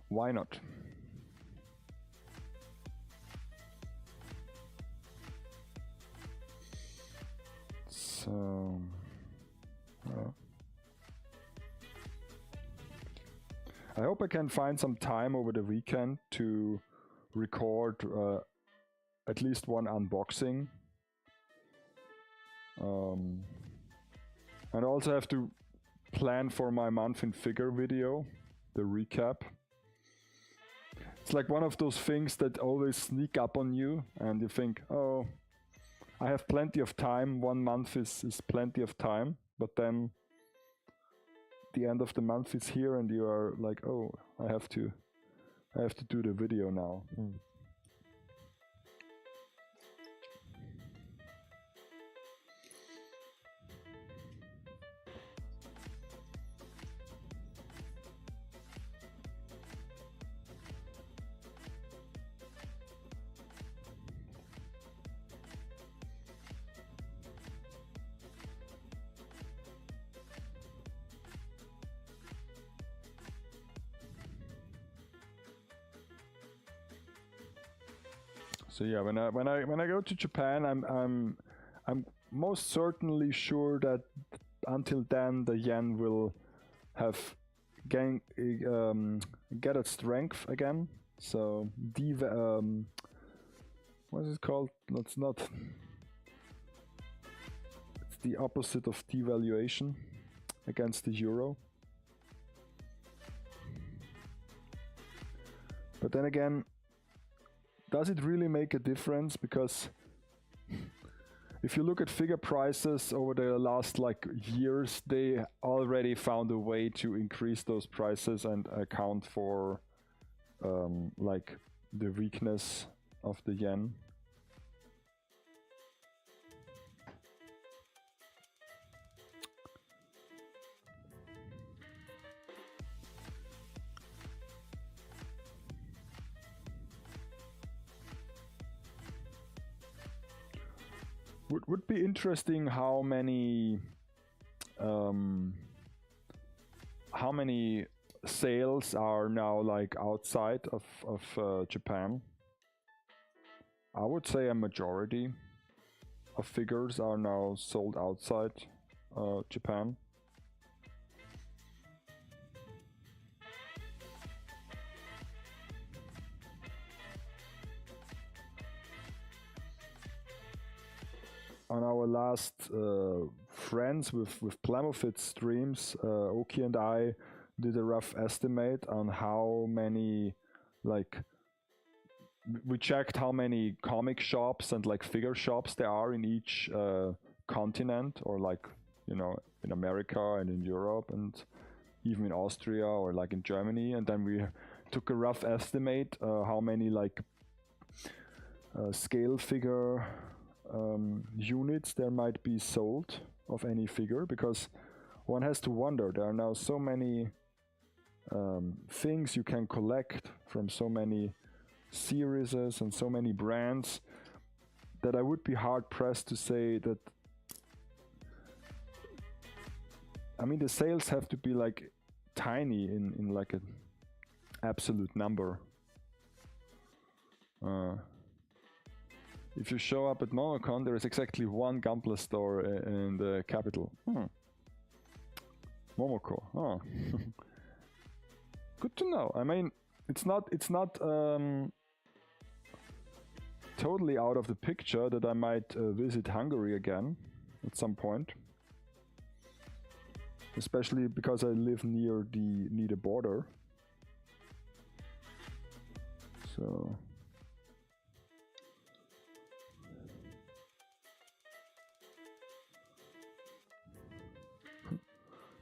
why not? So, I hope I can find some time over the weekend to record at least one unboxing. And I also have to plan for my month in figure video, the recap. It's like one of those things that always sneak up on you and you think, oh, I have plenty of time, 1 month is plenty of time, but then the end of the month is here and you are like, oh, I have to do the video now. So yeah, when I go to Japan, I'm most certainly sure that until then the yen will have get its strength again. So what is it called? It's not. It's the opposite of devaluation against the euro. But then again, does it really make a difference? Because if you look at figure prices over the last years, they already found a way to increase those prices and account for the weakness of the yen. Would be interesting how many sales are now outside of Japan. I would say a majority of figures are now sold outside Japan. On our last Friends with Plamofit streams, Oki and I did a rough estimate on how many, we checked how many comic shops and figure shops there are in each continent, or in America and in Europe and even in Austria or in Germany, and then we took a rough estimate how many scale figure units there might be sold of any figure, because one has to wonder, there are now so many things you can collect from so many series and so many brands that I would be hard pressed to say that, I mean, the sales have to be tiny in an absolute number. If you show up at Momocon, there is exactly one Gunpla store in the capital. Momoko. Oh. Good to know. I mean, it's not totally out of the picture that I might visit Hungary again at some point. Especially because I live near the border. So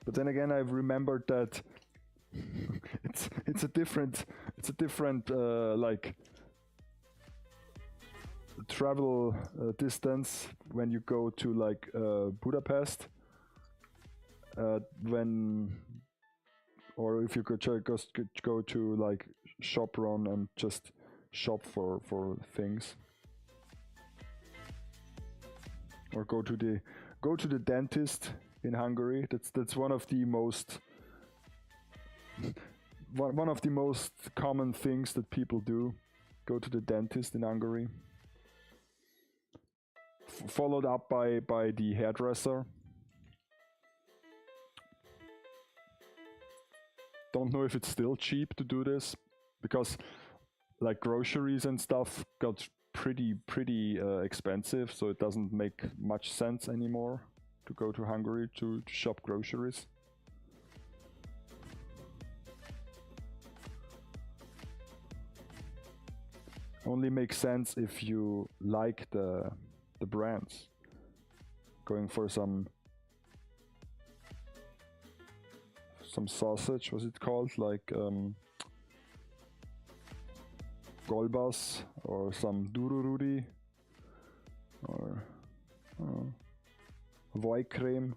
but then again, I've remembered that it's a different travel distance when you go to Budapest, or if you could just go to Sopron and just shop for things, or go to the dentist in Hungary. That's one of the most common things that people do. Go to the dentist in Hungary. Followed up by the hairdresser. don't know if it's still cheap to do this, because like groceries and stuff got pretty expensive, so it doesn't make much sense anymore to go to Hungary to shop groceries. Only makes sense if you like the brands. Going for some sausage, what's it called? Like Golbas or some Dururudi or Voicreme.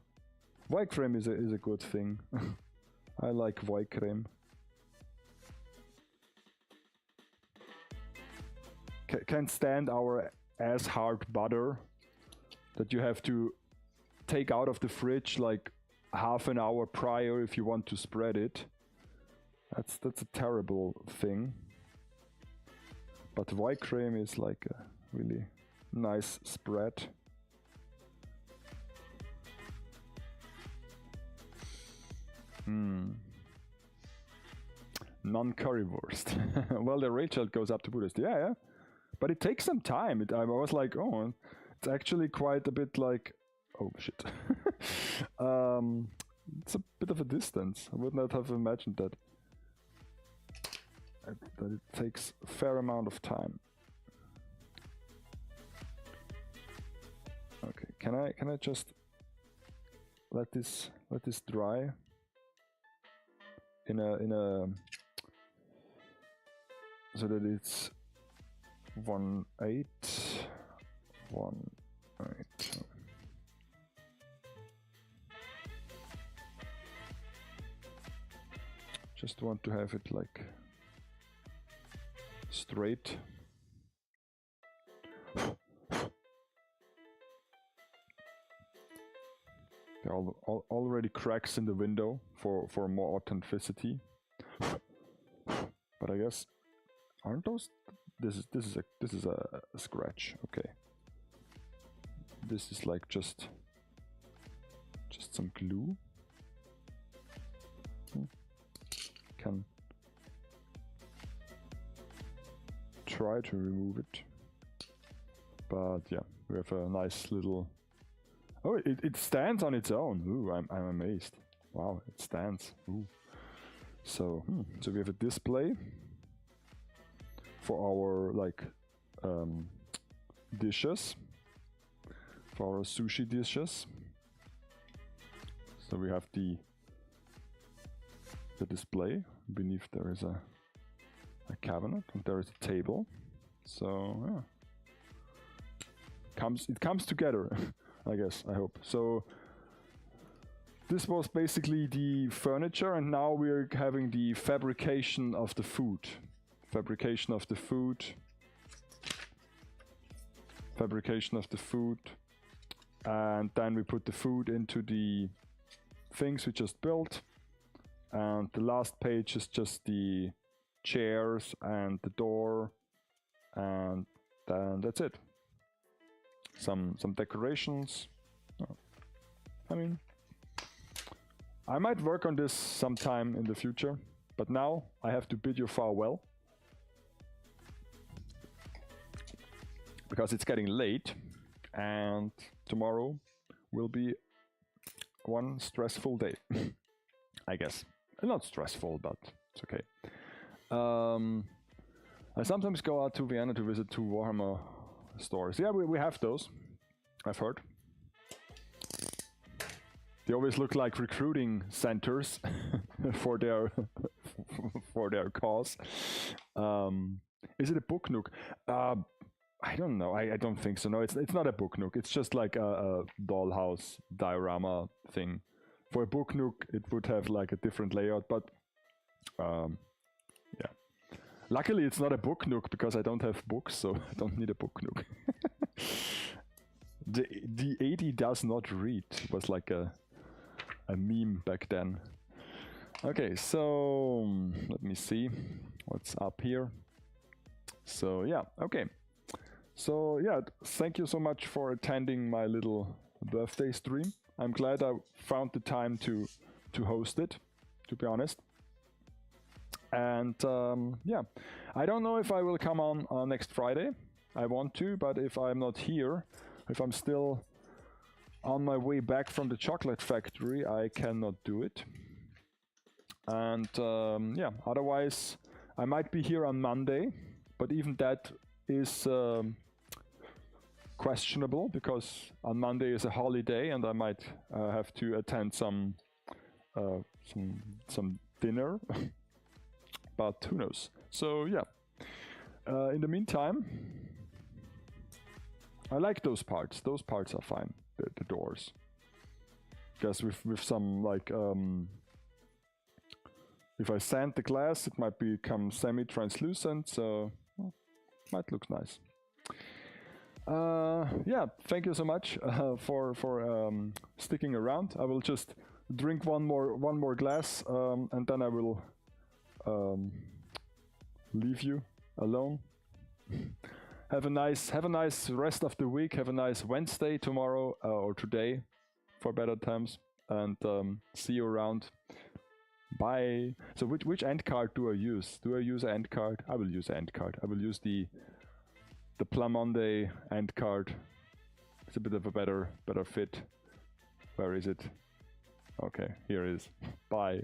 Voicreme is a good thing. I like Voicreme. Can't stand our ass hard butter that you have to take out of the fridge like half an hour prior if you want to spread it. That's a terrible thing. But Voicreme is like a really nice spread. Non-currywurst. Well, the Rachel goes up to Buddhist. Yeah. But it takes some time. I was like, oh, it's actually quite a bit like, oh shit. It's a bit of a distance. I would not have imagined that. That it takes a fair amount of time. Okay, can I just let this dry in a so that it's 1:8. Just want to have it like straight. There are already cracks in the window for more authenticity. But I guess aren't those? This is a scratch. Okay. This is like just some glue. Can try to remove it, but yeah, we have a nice little. Oh, it stands on its own. Ooh, I'm amazed. Wow, it stands. Ooh. So we have a display for our like dishes, for our sushi dishes. So we have the display. Beneath there is a cabinet and there is a table. So yeah, it comes together. I guess, I hope. So this was basically the furniture, and now we're having the fabrication of the food. Fabrication of the food. And then we put the food into the things we just built. And the last page is just the chairs and the door. And then that's it. Some decorations. I mean, I might work on this sometime in the future, but now I have to bid you farewell because it's getting late and tomorrow will be one stressful day. I guess. Not stressful, but it's okay. I sometimes go out to Vienna to visit two Warhammer stores. Yeah, we have those, I've heard. They always look like recruiting centers for their cause. Is it a Book Nook? I don't know. I don't think so. No, it's not a Book Nook. It's just like a dollhouse diorama thing. For a Book Nook, it would have like a different layout, but yeah. Luckily, it's not a Book Nook because I don't have books, so I don't need a Book Nook. The 80 does not read was like a meme back then. Okay, so let me see what's up here. So yeah, okay. So yeah, thank you so much for attending my little birthday stream. I'm glad I found the time to host it, to be honest. And yeah, I don't know if I will come on next Friday. I want to, but if I'm not here, if I'm still on my way back from the chocolate factory, I cannot do it. And yeah, otherwise I might be here on Monday, but even that is questionable because on Monday is a holiday and I might have to attend some dinner. But who knows? So yeah, in the meantime, I like those parts. Those parts are fine. The doors, because with some like if I sand the glass, it might become semi-translucent. So well, might look nice. Yeah, thank you so much for sticking around. I will just drink one more glass, and then I will leave you alone. Have a nice rest of the week. Have a nice Wednesday tomorrow or today, for better times, and see you around. Bye. So which end card do I use? Do I use an end card? I will use an end card. I will use the Plamondé end card. It's a bit of a better fit. Where is it? Okay, here it is. Bye.